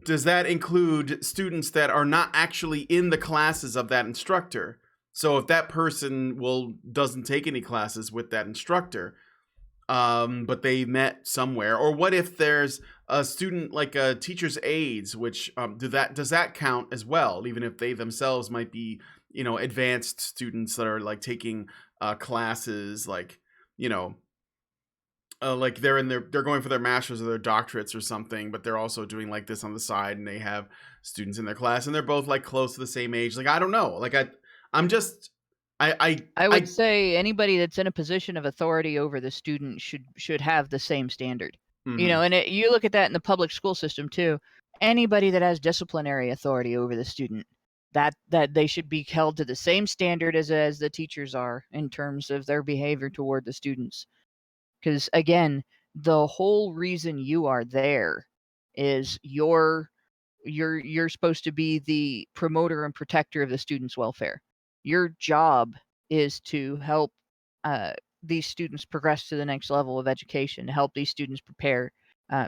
does that include students that are not actually in the classes of that instructor? So if that person doesn't take any classes with that instructor, but they met somewhere, or what if there's a student, like a teacher's aides, which does that count as well, even if they themselves might be advanced students that are, like, taking classes, like like they're going for their masters or their doctorates or something, but they're also doing, like, this on the side, and they have students in their class, and they're both, like, close to the same age. Like, I don't know. Like, I would say anybody that's in a position of authority over the student should have the same standard. And you look at that in the public school system too. Anybody that has disciplinary authority over the student, that they should be held to the same standard as the teachers are in terms of their behavior toward the students. Because again, the whole reason you are there is you're supposed to be the promoter and protector of the student's welfare. Your job is to help these students progress to the next level of education, to help these students prepare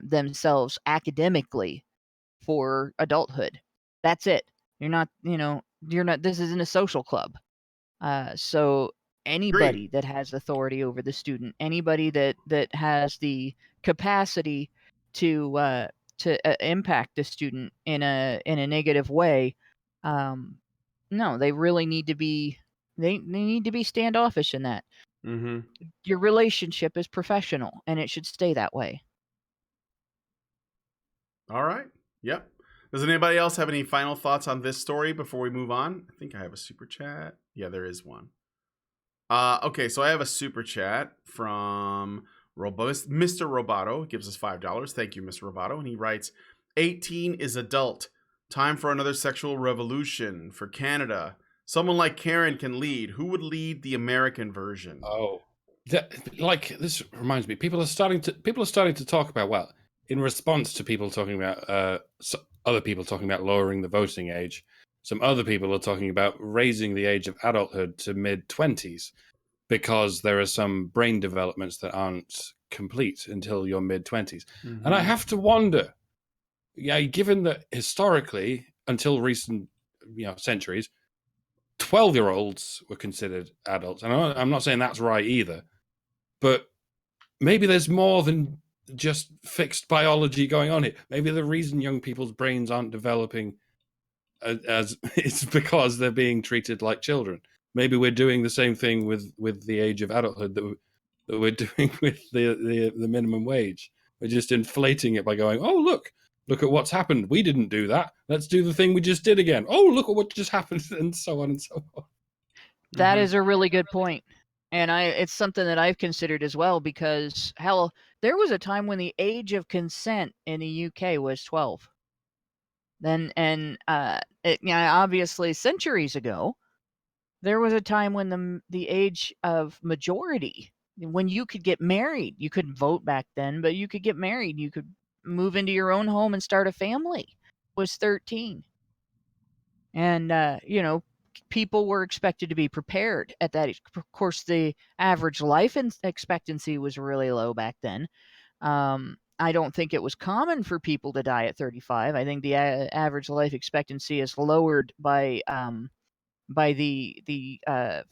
themselves academically for adulthood. That's it. You're not, this isn't a social club. So anybody that has authority over the student, anybody that has the capacity to impact the student in a negative way, no, they really need to be they need to be standoffish in that. Your relationship is professional, and it should stay that way. All right. Yep. Does anybody else have any final thoughts on this story before we move on? I think I have a super chat. Yeah, there is one. Okay, so I have a super chat from Mr. Roboto. He gives us $5. Thank you, Mr. Roboto. And he writes, 18 is adult. Time for another sexual revolution for Canada. Someone like Karen can lead. Who would lead the American version? Oh, this reminds me. People are starting to talk about, well, in response to people talking about other people talking about lowering the voting age, some other people are talking about raising the age of adulthood to mid-20s because there are some brain developments that aren't complete until your mid-20s. And I have to wonder, given that historically, until recent centuries, 12-year-olds were considered adults. And I'm not saying that's right either, but maybe there's more than just fixed biology going on here. Maybe the reason young people's brains aren't developing as it's because they're being treated like children. Maybe we're doing the same thing with the age of adulthood that we're doing with the minimum wage. We're just inflating it by going, oh, look at what's happened. We didn't do that. Let's do the thing we just did again. Oh, look at what just happened, and so on and so on. That is a really good point. And it's something that I've considered as well, because hell, there was a time when the age of consent in the UK was 12. Obviously centuries ago, there was a time when the age of majority, when you could get married, you couldn't vote back then, but you could get married, you could move into your own home and start a family, was 13. And people were expected to be prepared at that age. Of course, the average life expectancy was really low back then. I don't think it was common for people to die at 35. I think the average life expectancy is lowered by the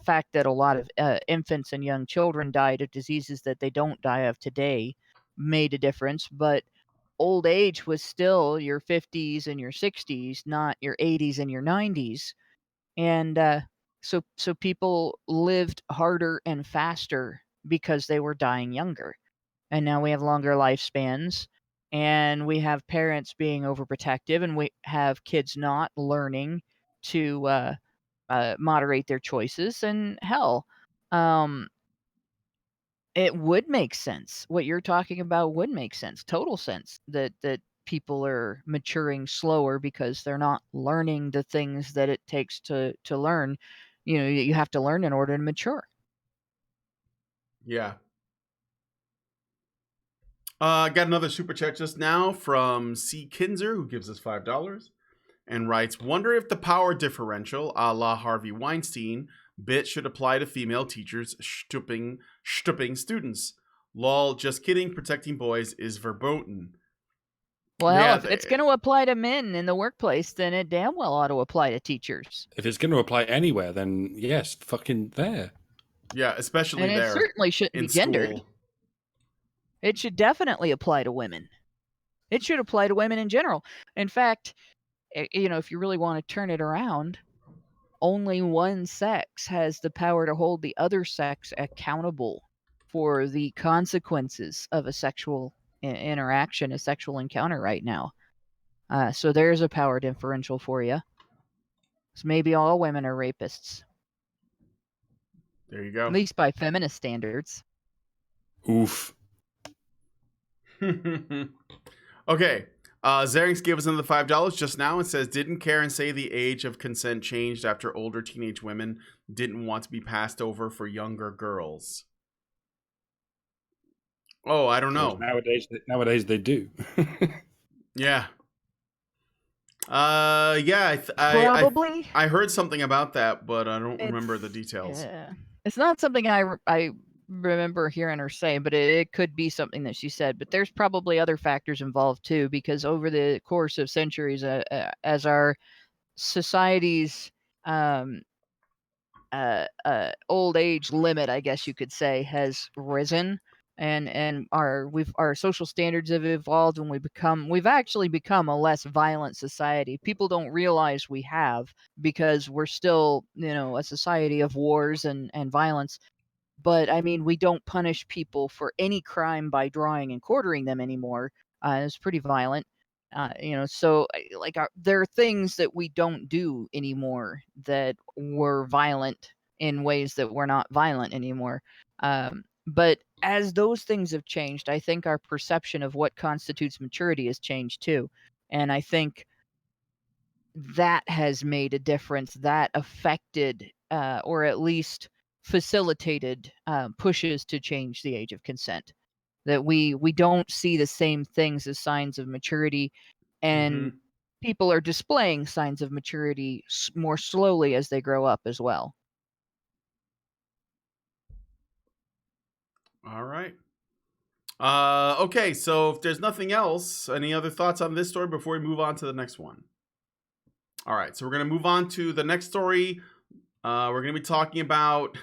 fact that a lot of infants and young children died of diseases that they don't die of today, made a difference. But old age was still your 50s and your 60s, not your 80s and your 90s. And so people lived harder and faster because they were dying younger. And now we have longer lifespans, and we have parents being overprotective, and we have kids not learning to moderate their choices. And hell, it would make sense. What you're talking about would make sense, total sense, that people are maturing slower because they're not learning the things that it takes to learn. You have to learn in order to mature. Yeah. Got another super chat just now from C. Kinzer, who gives us $5 and writes, wonder if the power differential, a la Harvey Weinstein, bit should apply to female teachers stooping students. Lol, just kidding, protecting boys is verboten. Well, yeah, if it's going to apply to men in the workplace, then it damn well ought to apply to teachers. If it's going to apply anywhere, then yes, fucking there. Yeah, especially and there. And it certainly shouldn't be gendered. School. It should definitely apply to women. It should apply to women in general. In fact, if you really want to turn it around, only one sex has the power to hold the other sex accountable for the consequences of a sexual interaction, a sexual encounter right now. So there's a power differential for you. So maybe all women are rapists. There you go. At least by feminist standards. Oof. Okay. Xerix gave us another $5 just now and says, didn't Karen say the age of consent changed after older teenage women didn't want to be passed over for younger girls? Oh, I don't know. Nowadays they do. Yeah. Yeah. Probably. I heard something about that, but I don't remember the details. Yeah. It's not something I remember hearing her say, but it could be something that she said. But there's probably other factors involved too, because over the course of centuries, as our society's old age limit, I guess you could say, has risen, and our social standards have evolved, and we've actually become a less violent society. People don't realize we have, because we're still a society of wars and violence. But I mean, we don't punish people for any crime by drawing and quartering them anymore. It's pretty violent. So there are things that we don't do anymore that were violent in ways that we're not violent anymore. But as those things have changed, I think our perception of what constitutes maturity has changed too. And I think that has made a difference. That affected, or at least facilitated, pushes to change the age of consent. That we don't see the same things as signs of maturity, and people are displaying signs of maturity more slowly as they grow up as well. All right. Okay, so if there's nothing else, any other thoughts on this story before we move on to the next one? All right, so we're going to move on to the next story. We're going to be talking about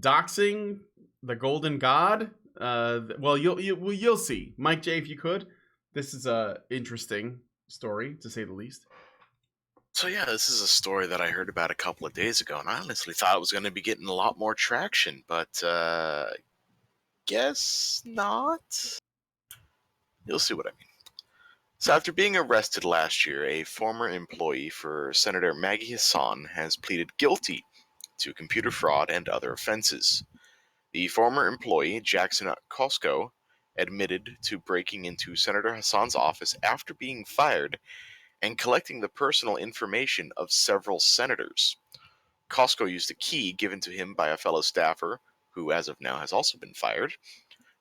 Daxing the Golden God. Well, you'll see. Mike J, if you could. This is a interesting story, to say the least. So yeah, this is a story that I heard about a couple of days ago, and I honestly thought it was going to be getting a lot more traction, but guess not. You'll see what I mean. So after being arrested last year, a former employee for Senator Maggie Hassan has pleaded guilty to computer fraud and other offenses. The former employee, Jackson Costco, admitted to breaking into Senator Hassan's office after being fired and collecting the personal information of several senators. Costco used a key given to him by a fellow staffer, who as of now has also been fired,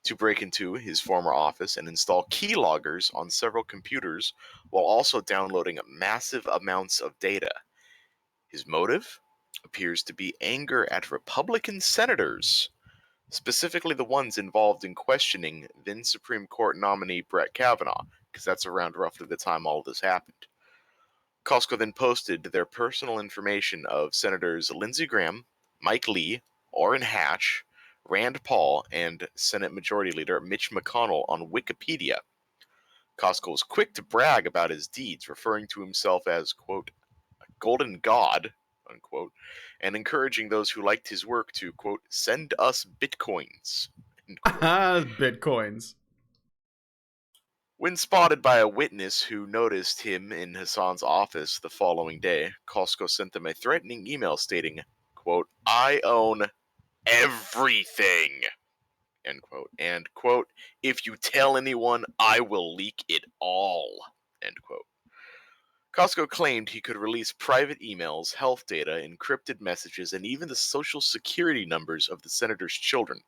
to break into his former office and install keyloggers on several computers while also downloading massive amounts of data. His motive appears to be anger at Republican senators, specifically the ones involved in questioning then Supreme Court nominee Brett Kavanaugh, because that's around roughly the time all of this happened. Costco then posted their personal information of Senators Lindsey Graham, Mike Lee, Orrin Hatch, Rand Paul, and Senate Majority Leader Mitch McConnell on Wikipedia. Costco was quick to brag about his deeds, referring to himself as, quote, a golden god, unquote, and encouraging those who liked his work to, quote, send us bitcoins. Bitcoins. When spotted by a witness who noticed him in Hassan's office the following day, Costco sent them a threatening email stating, quote, I own everything, end quote, and, quote, if you tell anyone, I will leak it all, end quote. Costco claimed he could release private emails, health data, encrypted messages, and even the social security numbers of the senator's children.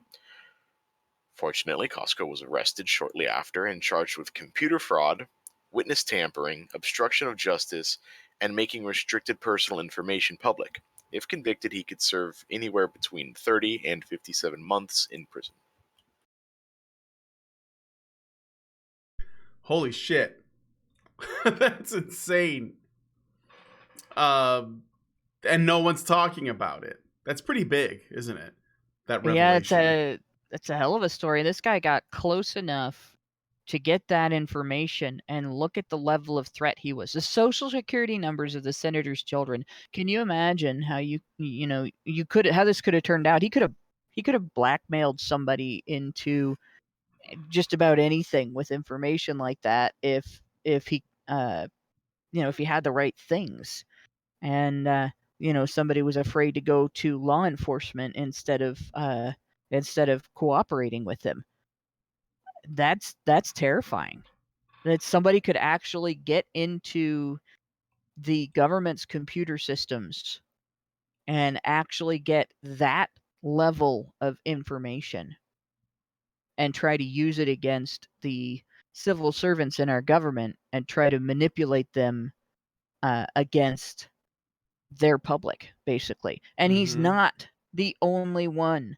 Fortunately, Costco was arrested shortly after and charged with computer fraud, witness tampering, obstruction of justice, and making restricted personal information public. If convicted, he could serve anywhere between 30 and 57 months in prison. Holy shit. That's insane. And no one's talking about it. That's pretty big, isn't it? That revelation. Yeah, it's a hell of a story. This guy got close enough to get that information and look at the level of threat he was. The social security numbers of the senator's children. Can you imagine how how this could have turned out? He could have blackmailed somebody into just about anything with information like that if he if he had the right things. And somebody was afraid to go to law enforcement instead of cooperating with him. That's terrifying. That somebody could actually get into the government's computer systems and actually get that level of information and try to use it against the civil servants in our government and try to manipulate them against their public, basically. And he's not the only one.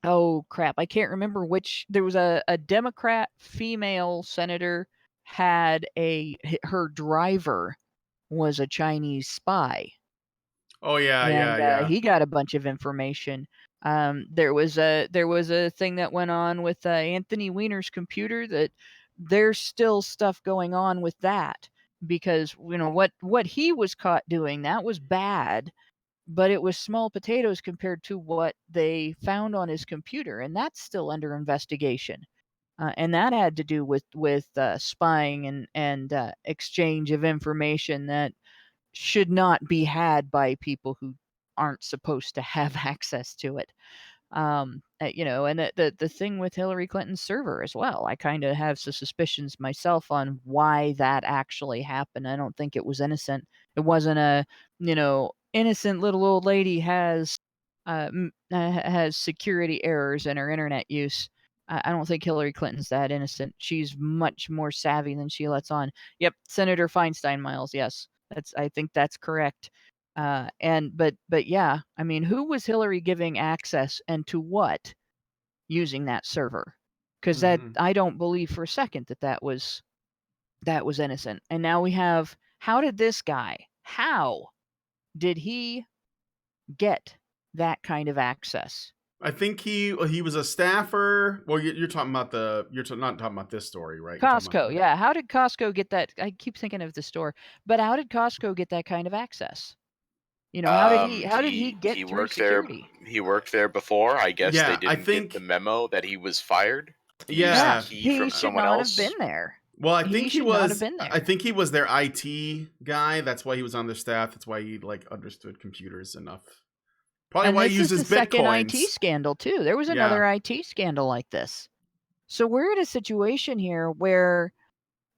Oh crap, I can't remember which. There was a Democrat female senator had her driver was a Chinese spy. Oh yeah. He got a bunch of information. There was a thing that went on with Anthony Weiner's computer that there's still stuff going on with that, because what he was caught doing, that was bad, but it was small potatoes compared to what they found on his computer, and that's still under investigation. And that had to do with spying and exchange of information that should not be had by people who aren't supposed to have access to it. And the thing with Hillary Clinton's server as well. I kind of have some suspicions myself on why that actually happened. I don't think it was innocent. It wasn't a, innocent little old lady has security errors in her internet use. I don't think Hillary Clinton's that innocent. She's much more savvy than she lets on. Yep, Senator Feinstein, Miles. Yes, I think that's correct. But yeah, I mean, who was Hillary giving access and to what using that server? Because I don't believe for a second that was innocent. And now we have, how did he get that kind of access? I think he was a staffer. Well, you're talking about not talking about this story, right? Costco, yeah. How did Costco get that? I keep thinking of the store, but how did Costco get that kind of access? You know, how did he get through worked security? there. He worked there before. I guess Yeah, they didn't get the memo that he was fired. He Yeah. used a key from He should someone not else. have been there. Well, I think he should not was. have been there. I think he was their IT guy. That's why he was on their staff. That's why he like understood computers enough. Probably And why this he uses is the second bitcoins. IT scandal too. There was another IT scandal like this. So we're in a situation here where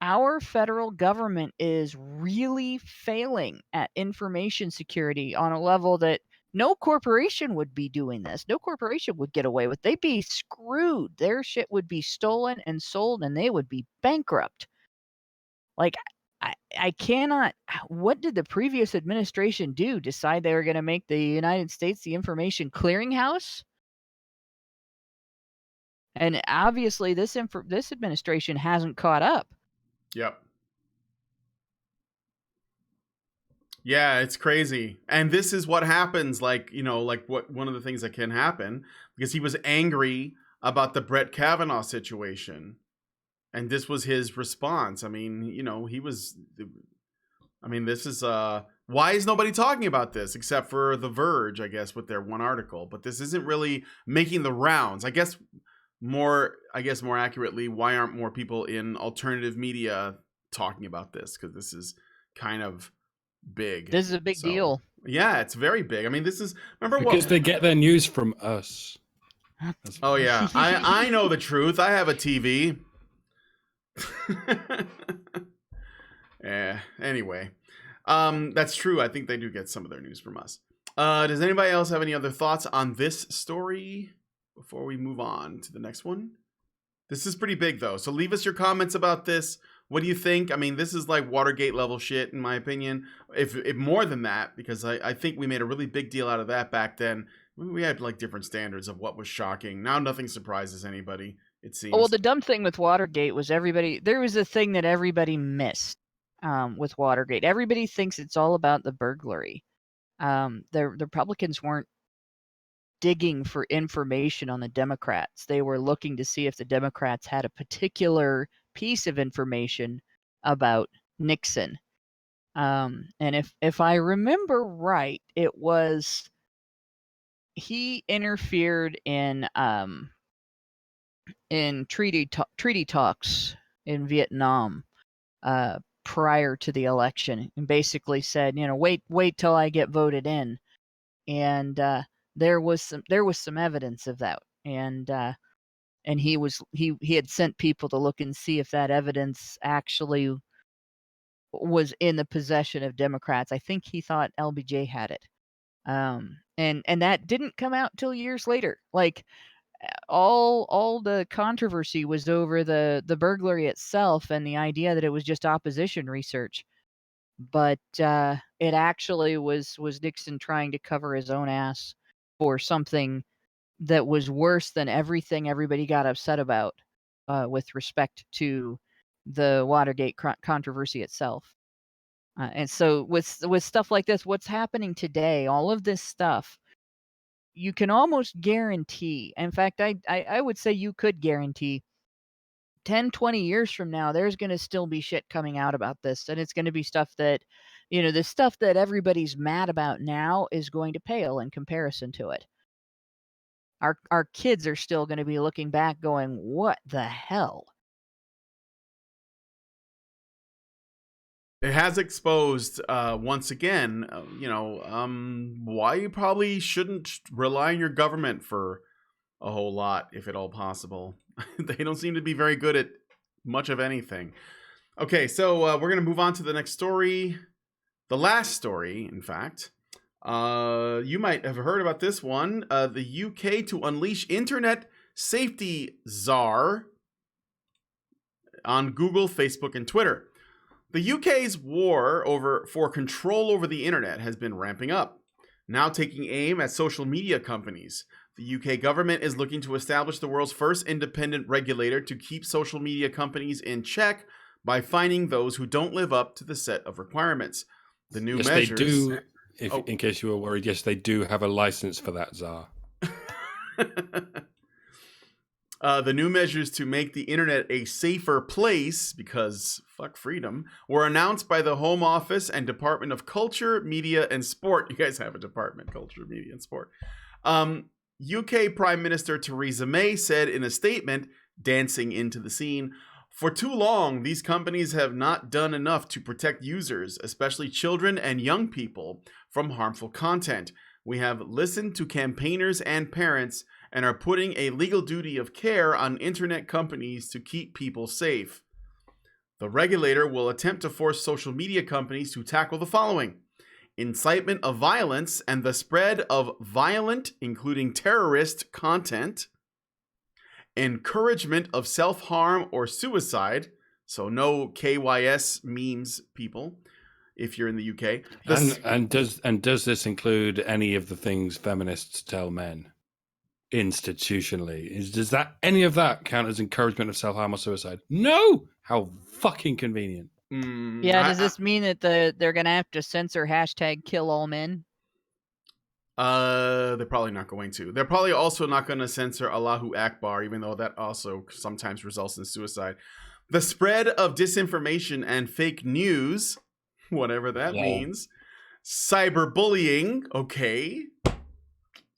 our federal government is really failing at information security on a level that no corporation would be doing this. No corporation would get away with. They'd be screwed. Their shit would be stolen and sold, and they would be bankrupt. Like, I cannot. What did the previous administration do? Decide they were going to make the United States the information clearinghouse? And obviously, this administration hasn't caught up. Yep. Yeah, it's crazy. And this is what happens, like what one of the things that can happen, because he was angry about the Brett Kavanaugh situation. And this was his response. I mean, this is why is nobody talking about this except for The Verge, I guess, with their one article. But this isn't really making the rounds. I guess more accurately, why aren't more people in alternative media talking about this? Because this is kind of big. This is a big deal. Yeah, it's very big. I mean, this is because they get their news from us. Oh yeah, I know the truth. I have a TV. Yeah. Anyway, that's true. I think they do get some of their news from us. Does anybody else have any other thoughts on this story before we move on to the next one? This is pretty big though, so leave us your comments about this. What do you think? I mean, this is like Watergate level shit, in my opinion. If more than that, because I think we made a really big deal out of that back then. We had like different standards of what was shocking. Now nothing surprises anybody, it seems. Well, the dumb thing with Watergate was there was a thing that everybody missed with Watergate. Everybody thinks it's all about the burglary. The Republicans weren't digging for information on the Democrats. They were looking to see if the Democrats had a particular piece of information about Nixon. And if I remember right, it was he interfered in treaty talks in Vietnam prior to the election, and basically said, wait till I get voted in. And there was some evidence of that, and he had sent people to look and see if that evidence actually was in the possession of Democrats. I think he thought LBJ had it, and that didn't come out till years later. Like all the controversy was over the burglary itself and the idea that it was just opposition research, but it actually was Nixon trying to cover his own ass for something that was worse than everything everybody got upset about with respect to the Watergate controversy itself. And so with stuff like this, what's happening today, all of this stuff, you can almost guarantee, in fact, I would say you could guarantee 10, 20 years from now, there's going to still be shit coming out about this. And it's going to be stuff that, the stuff that everybody's mad about now is going to pale in comparison to it. Our kids are still going to be looking back going, what the hell? It has exposed, once again, why you probably shouldn't rely on your government for a whole lot, if at all possible. They don't seem to be very good at much of anything. Okay, so we're going to move on to the next story. The last story, in fact. You might have heard about this one. The UK to unleash internet safety czar on Google, Facebook, and Twitter. The UK's war for control over the internet has been ramping up, now taking aim at social media companies. The UK government is looking to establish the world's first independent regulator to keep social media companies in check by fining those who don't live up to the set of requirements. The new measures... They do, in case you were worried, yes, they do have a license for that, Czar. The new measures to make the internet a safer place, because fuck freedom, were announced by the Home Office and Department of Culture, Media and Sport. You guys have a department, Culture, Media and Sport. UK Prime Minister Theresa May said in a statement, dancing into the scene, "For too long, these companies have not done enough to protect users, especially children and young people, from harmful content. We have listened to campaigners and parents and are putting a legal duty of care on internet companies to keep people safe. The regulator will attempt to force social media companies to tackle the following: incitement of violence and the spread of violent, including terrorist, content, encouragement of self-harm or suicide," so no KYS memes, people, if you're in the UK. And does this include any of the things feminists tell men institutionally? Does that any of that count as encouragement of self-harm or suicide? No. How fucking convenient. Yeah, does this mean that they're gonna have to censor #KillAllMen? They're probably not going to. They're probably also not going to censor Allahu Akbar, even though that also sometimes results in suicide. The spread of disinformation and fake news, whatever that means. Cyberbullying, okay.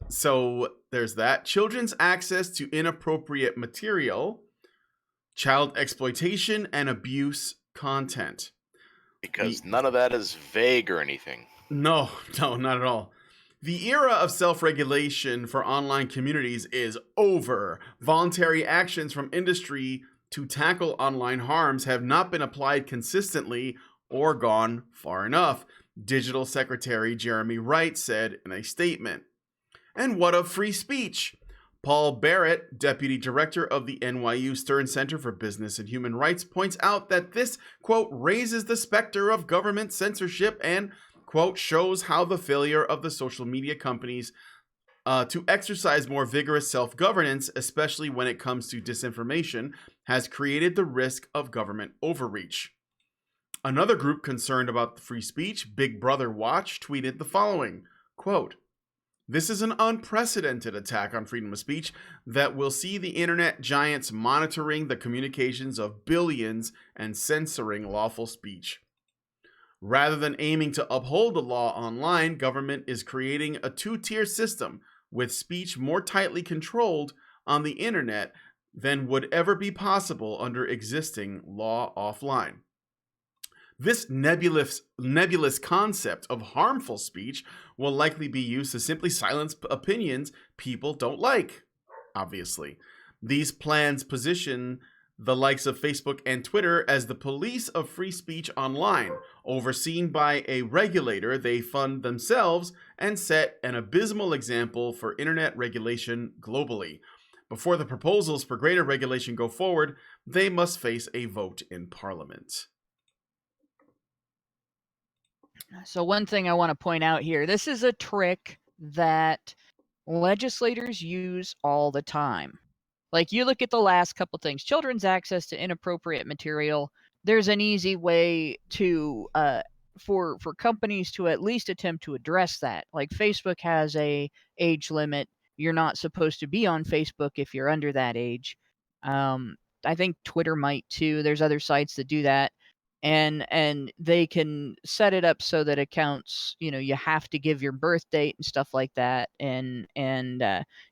So there's that. Children's access to inappropriate material. Child exploitation and abuse content. Because none of that is vague or anything. No, not at all. The era of self-regulation for online communities is over. Voluntary actions from industry to tackle online harms have not been applied consistently or gone far enough, Digital Secretary Jeremy Wright said in a statement. And what of free speech? Paul Barrett, Deputy Director of the NYU Stern Center for Business and Human Rights, points out that this, quote, raises the specter of government censorship and, quote, shows how the failure of the social media companies to exercise more vigorous self-governance, especially when it comes to disinformation, has created the risk of government overreach. Another group concerned about free speech, Big Brother Watch, tweeted the following, quote, "This is an unprecedented attack on freedom of speech that will see the internet giants monitoring the communications of billions and censoring lawful speech. Rather than aiming to uphold the law online, government is creating a two-tier system with speech more tightly controlled on the internet than would ever be possible under existing law offline. This nebulous concept of harmful speech will likely be used to simply silence opinions people don't like, obviously. These plans position the likes of Facebook and Twitter as the police of free speech online. Overseen by a regulator, they fund themselves and set an abysmal example for internet regulation globally. Before the proposals for greater regulation go forward, they must face a vote in Parliament." So one thing I want to point out here, this is a trick that legislators use all the time. Like, you look at the last couple things, children's access to inappropriate material. There's an easy way to for companies to at least attempt to address that. Like, Facebook has a age limit. You're not supposed to be on Facebook if you're under that age. I think Twitter might too. There's other sites that do that. And they can set it up so that accounts, you have to give your birth date and stuff like that, and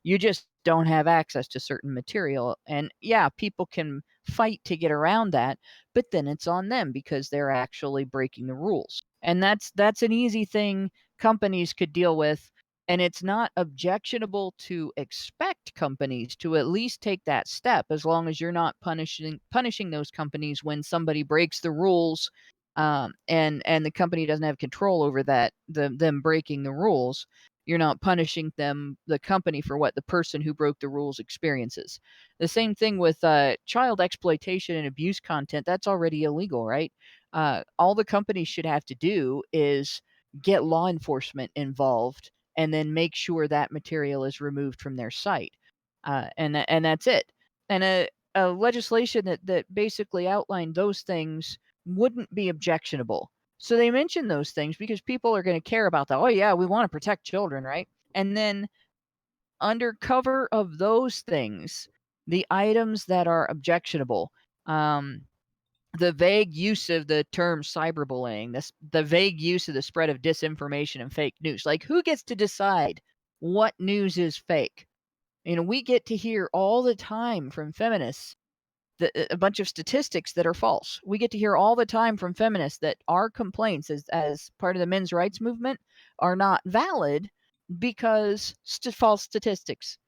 you just don't have access to certain material. And yeah, people can fight to get around that, but then it's on them because they're actually breaking the rules. And that's an easy thing companies could deal with. And it's not objectionable to expect companies to at least take that step, as long as you're not punishing those companies when somebody breaks the rules, and the company doesn't have control over that, them breaking the rules. You're not punishing the company, for what the person who broke the rules experiences. The same thing with child exploitation and abuse content. That's already illegal, right? All the companies should have to do is get law enforcement involved and then make sure that material is removed from their site. And that's it. And a legislation that basically outlined those things wouldn't be objectionable. So they mention those things because people are going to care about that. Oh yeah, we want to protect children, right? And then under cover of those things, the items that are objectionable, the vague use of the term cyberbullying, the vague use of the spread of disinformation and fake news. Like, who gets to decide what news is fake? We get to hear all the time from feminists a bunch of statistics that are false. We get to hear all the time from feminists that our complaints as part of the men's rights movement are not valid because false statistics.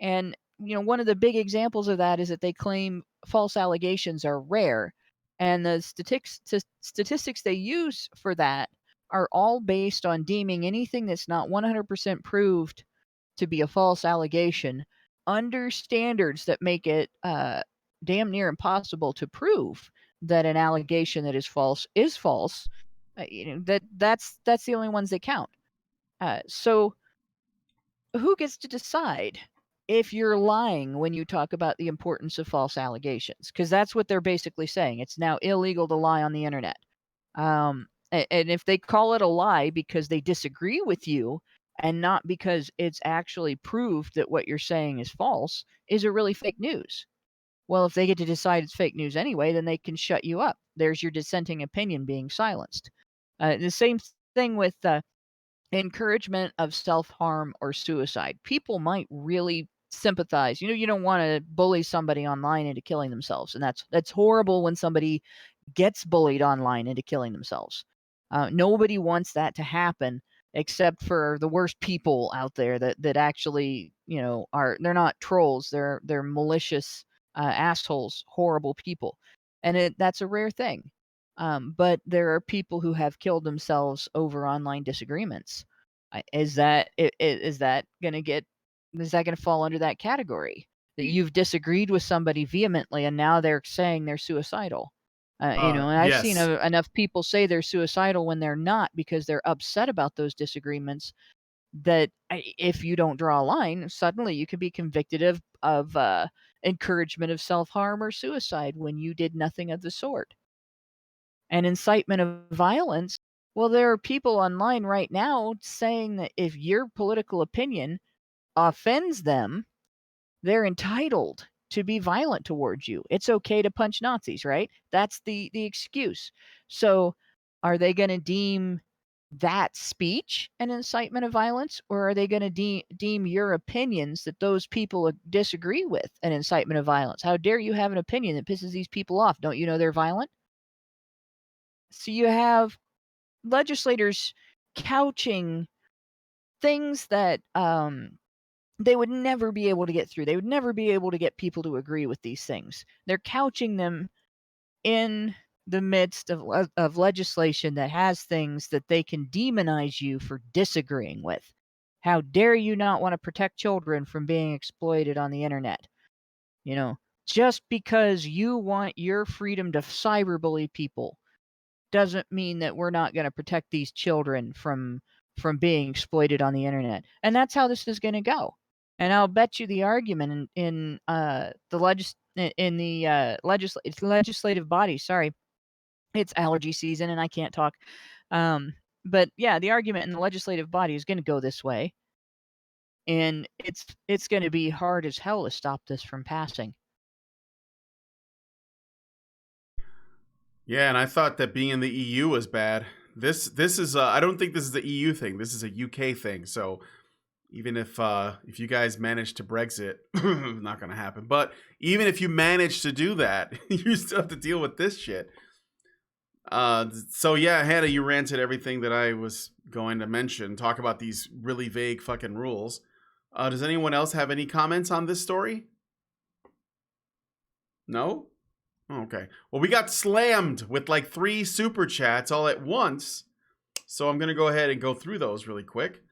And one of the big examples of that is that they claim false allegations are rare, and the statistics they use for that are all based on deeming anything that's not 100% proved to be a false allegation under standards that make it damn near impossible to prove that an allegation that is false is false. That's the only ones that count. So who gets to decide if you're lying when you talk about the importance of false allegations? Because that's what they're basically saying. It's now illegal to lie on the internet. And if they call it a lie because they disagree with you and not because it's actually proved that what you're saying is false, is it really fake news? Well, if they get to decide it's fake news anyway, then they can shut you up. There's your dissenting opinion being silenced. The same thing with encouragement of self-harm or suicide. People might really sympathize. You don't want to bully somebody online into killing themselves, and that's horrible when somebody gets bullied online into killing themselves. Nobody wants that to happen, except for the worst people out there that actually, they're not trolls. They're malicious assholes, horrible people, and that's a rare thing. But there are people who have killed themselves over online disagreements. Is that going to fall under that category? That you've disagreed with somebody vehemently and now they're saying they're suicidal? And I've seen Yes. enough people say they're suicidal when they're not, because they're upset about those disagreements, that if you don't draw a line, suddenly you can be convicted of encouragement of self-harm or suicide when you did nothing of the sort. And incitement of violence, well, there are people online right now saying that if your political opinion offends them, they're entitled to be violent towards you. It's okay to punch Nazis, right? That's the excuse. So are they going to deem that speech an incitement of violence, or are they going to deem your opinions that those people disagree with an incitement of violence? How dare you have an opinion that pisses these people off? Don't you know they're violent? So you have legislators couching things that they would never be able to get through. They would never be able to get people to agree with these things. They're couching them in the midst of legislation that has things that they can demonize you for disagreeing with. How dare you not want to protect children from being exploited on the internet? Just because you want your freedom to cyberbully people doesn't mean that we're not going to protect these children from being exploited on the internet. And that's how this is going to go. And I'll bet you the argument in the legislative body. Sorry, it's allergy season and I can't talk. But yeah, the argument in the legislative body is going to go this way, and it's going to be hard as hell to stop this from passing. Yeah, and I thought that being in the EU was bad. This is I don't think this is a EU thing. This is a UK thing. So even if you guys manage to Brexit, not going to happen. But even if you manage to do that, you still have to deal with this shit. So yeah, Hannah, you ranted everything that I was going to mention. Talk about these really vague fucking rules. Does anyone else have any comments on this story? No? Okay. Well, we got slammed with like 3 super chats all at once. So I'm going to go ahead and go through those really quick.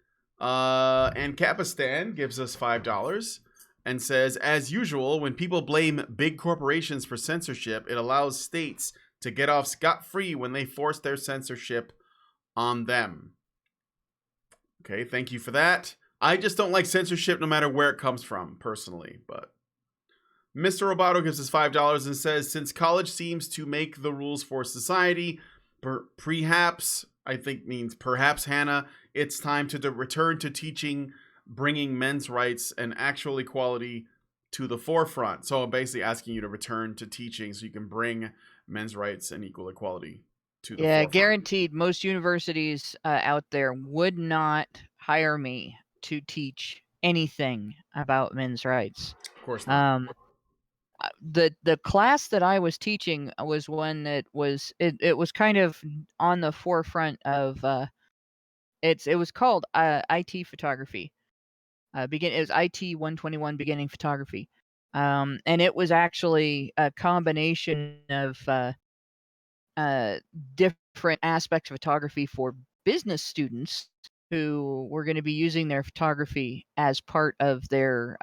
And Capistan gives us $5 and says, as usual, when people blame big corporations for censorship, it allows states to get off scot-free when they force their censorship on them. Okay, thank you for that. I just don't like censorship no matter where it comes from, personally, but Mr. Roboto gives us $5 and says, since college seems to make the rules for society, perhaps, I think means perhaps, Hannah, it's time to return to teaching bringing men's rights and actual equality to the forefront. So I'm basically asking you to return to teaching so you can bring men's rights and equal equality to the forefront. Guaranteed. Most universities out there would not hire me to teach anything about men's rights. Of course not. The class that I was teaching was one that was it was kind of on the forefront of it was called IT photography. It was IT 121 beginning photography. And it was actually a combination of different aspects of photography for business students who were going to be using their photography as part of their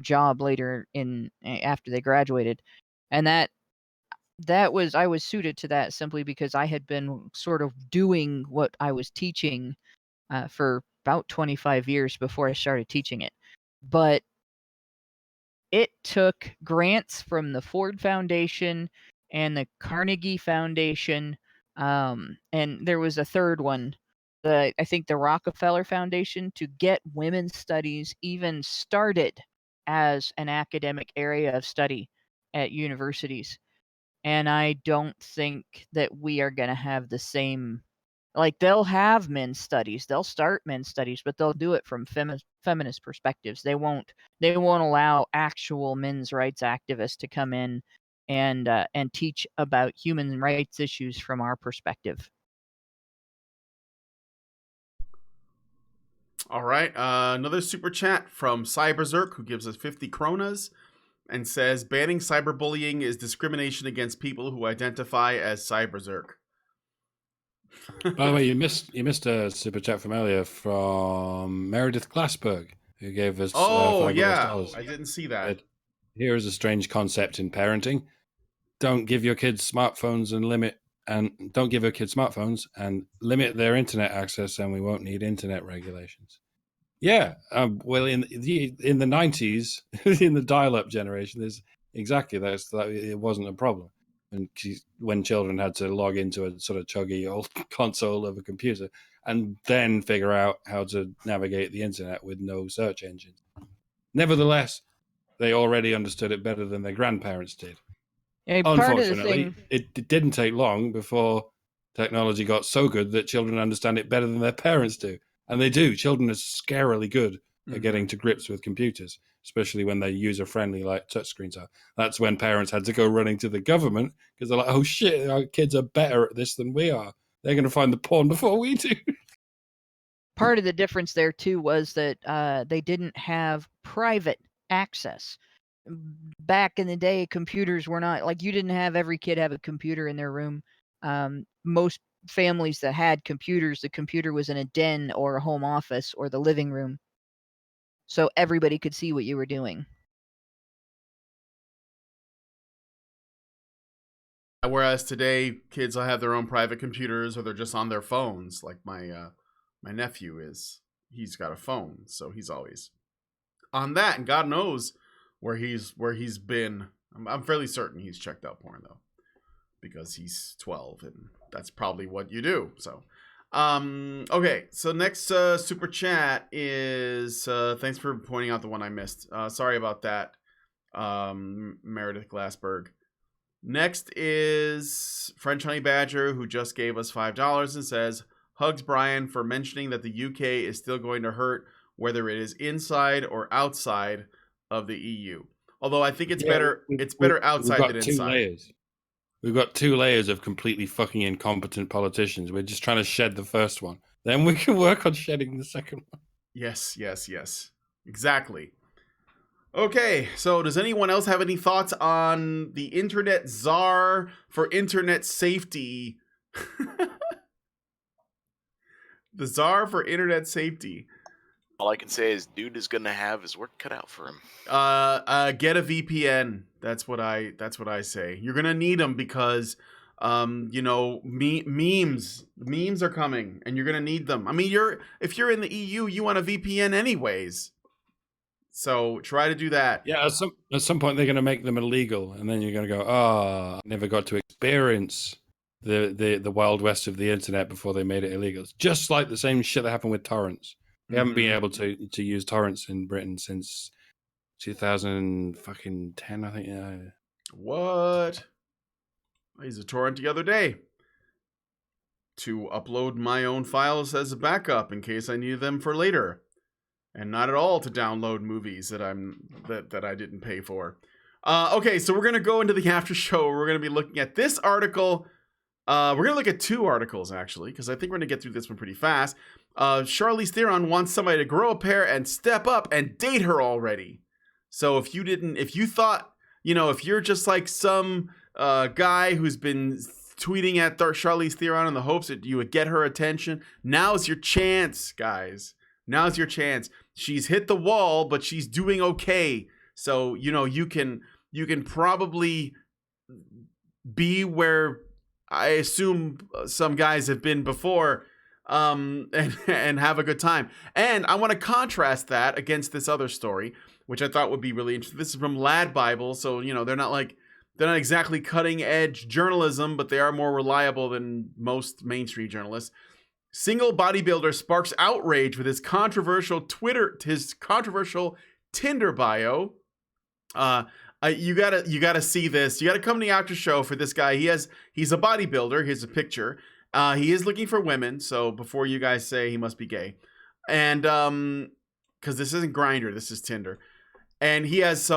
job later after they graduated. And I was suited to that simply because I had been sort of doing what I was teaching for about 25 years before I started teaching it. But it took grants from the Ford Foundation and the Carnegie Foundation, and there was a third one, I think the Rockefeller Foundation, to get women's studies even started as an academic area of study at universities. And I don't think that we are going to have the same. Like, they'll have men's studies, they'll start men's studies, but they'll do it from feminist perspectives. They won't allow actual men's rights activists to come in and teach about human rights issues from our perspective. All right, another super chat from Cyberzerk, who gives us 50 kronas and says, banning cyberbullying is discrimination against people who identify as Cyberzerk. By the way, you missed a super chat from earlier from Meredith Glassberg, who gave us $5. I didn't see that. Here is a strange concept in parenting: don't give your kids smartphones don't give your kids smartphones and limit their internet access, and we won't need internet regulations. Yeah, well, in the 90s, in the dial-up generation, there's exactly that. It wasn't a problem. And when children had to log into a sort of chuggy old console of a computer and then figure out how to navigate the internet with no search engine. Nevertheless, they already understood it better than their grandparents did. Unfortunately, it didn't take long before technology got so good that children understand it better than their parents do. And they do. Children are scarily good at getting to grips with computers, especially when they're user-friendly like touchscreens are. That's when parents had to go running to the government because they're like, oh shit, our kids are better at this than we are. They're going to find the porn before we do. Part of the difference there, too, was that they didn't have private access. Back in the day, computers were not, like, you didn't have every kid have a computer in their room. Most families that had computers, the computer was in a den or a home office or the living room. So everybody could see what you were doing. Whereas today, kids will have their own private computers or they're just on their phones. Like my nephew is. He's got a phone, so he's always on that. And God knows where he's been. I'm fairly certain he's checked out porn, though, because he's 12, and that's probably what you do. So, okay. So next super chat is thanks for pointing out the one I missed. Sorry about that, Meredith Glassberg. Next is French Honey Badger, who just gave us $5 and says, hugs Brian for mentioning that the UK is still going to hurt whether it is inside or outside of the EU. Although I think it's better outside than inside. We've got 2 layers of completely fucking incompetent politicians. We're just trying to shed the first one. Then we can work on shedding the second one. Yes. Exactly. Okay, so does anyone else have any thoughts on the internet czar for internet safety? The czar for internet safety. All I can say is dude is gonna have his work cut out for him. Get a VPN. That's what I say. You're gonna need them because memes are coming and you're gonna need them. I mean, if you're in the EU, you want a VPN anyways. So try to do that. Yeah, at some point they're going to make them illegal, and then you're going to go, I never got to experience the wild west of the internet before they made it illegal. It's just like the same shit that happened with torrents. We haven't been able to use torrents in Britain since 2010, I think. What? I used a torrent the other day to upload my own files as a backup in case I needed them for later, and not at all to download movies that I didn't pay for. Okay, so we're gonna go into the after show. We're gonna be looking at this article. We're gonna look at two articles actually, because I think we're gonna get through this one pretty fast. Charlize Theron wants somebody to grow a pair and step up and date her already. So if you thought, if you're just like some guy who's been tweeting at Charlize Theron in the hopes that you would get her attention, now's your chance, guys. Now's your chance. She's hit the wall, but she's doing okay. So, you can probably be where I assume some guys have been before, and have a good time. And I want to contrast that against this other story, which I thought would be really interesting. This is from Lad Bible, so they're not exactly cutting edge journalism, but they are more reliable than most mainstream journalists. Single bodybuilder sparks outrage with his controversial Tinder bio. You gotta see this. You gotta come to the after show for this guy. He's a bodybuilder. Here's a picture. He is looking for women. So before you guys say he must be gay, and because this isn't Grindr, this is Tinder, and he has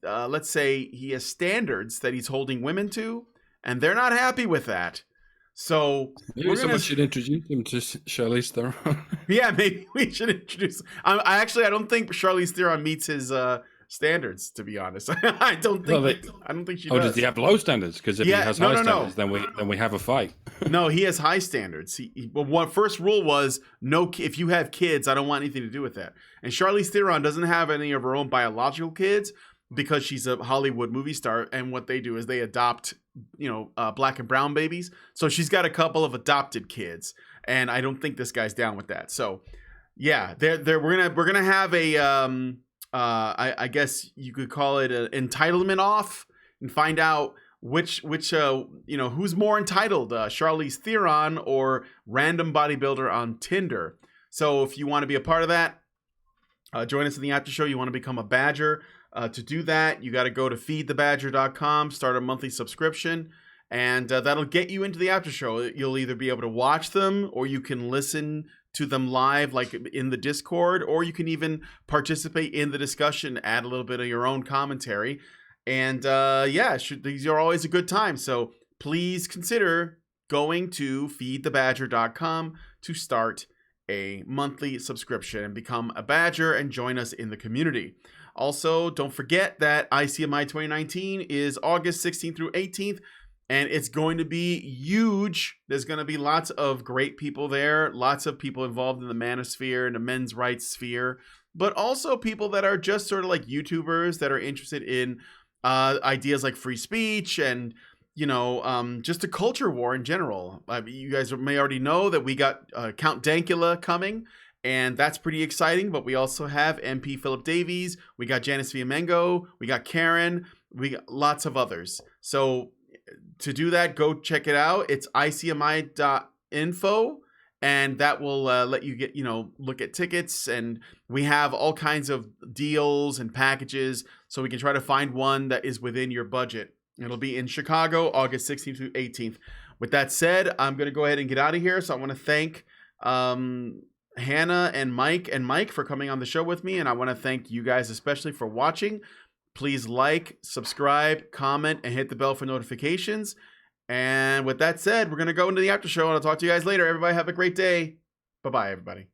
let's say he has standards that he's holding women to, and they're not happy with that. So maybe someone should introduce him to Charlize Theron. Yeah, maybe we should introduce. I don't think Charlize Theron meets his standards, to be honest. I don't think she does. Does he have low standards? Because if he has high standards, then we have a fight. No, he has high standards. First rule was no. If you have kids, I don't want anything to do with that. And Charlize Theron doesn't have any of her own biological kids because she's a Hollywood movie star. And what they do is they adopt, black and brown babies. So she's got a couple of adopted kids, and I don't think this guy's down with that. So yeah, we're gonna have a I guess you could call it an entitlement off and find out which who's more entitled, Charlize Theron or random bodybuilder on Tinder. So if you want to be a part of that, join us in the after show. You want to become a badger. To do that, you got to go to feedthebadger.com, start a monthly subscription, and that'll get you into the after show. You'll either be able to watch them, or you can listen to them live, like in the Discord, or you can even participate in the discussion, add a little bit of your own commentary. And these are always a good time. So please consider going to feedthebadger.com to start a monthly subscription and become a badger and join us in the community. Also, don't forget that ICMI 2019 is August 16th through 18th, and it's going to be huge. There's going to be lots of great people there, lots of people involved in the manosphere and the men's rights sphere, but also people that are just sort of like YouTubers that are interested in ideas like free speech and, just a culture war in general. You guys may already know that we got Count Dankula coming, and that's pretty exciting, but we also have MP Philip Davies, we got Janice Fiamengo, we got Karen, we got lots of others. So to do that, go check it out. It's icmi.info, and that will let you get, look at tickets, and we have all kinds of deals and packages, so we can try to find one that is within your budget. It'll be in Chicago, August 16th through 18th. With that said, I'm going to go ahead and get out of here. So I want to thank Hannah and Mike for coming on the show with me, and I want to thank you guys especially for watching. Please like, subscribe, comment, and hit the bell for notifications. And with that said, we're going to go into the after show, and I'll talk to you guys later. Everybody have a great day. Bye-bye, everybody.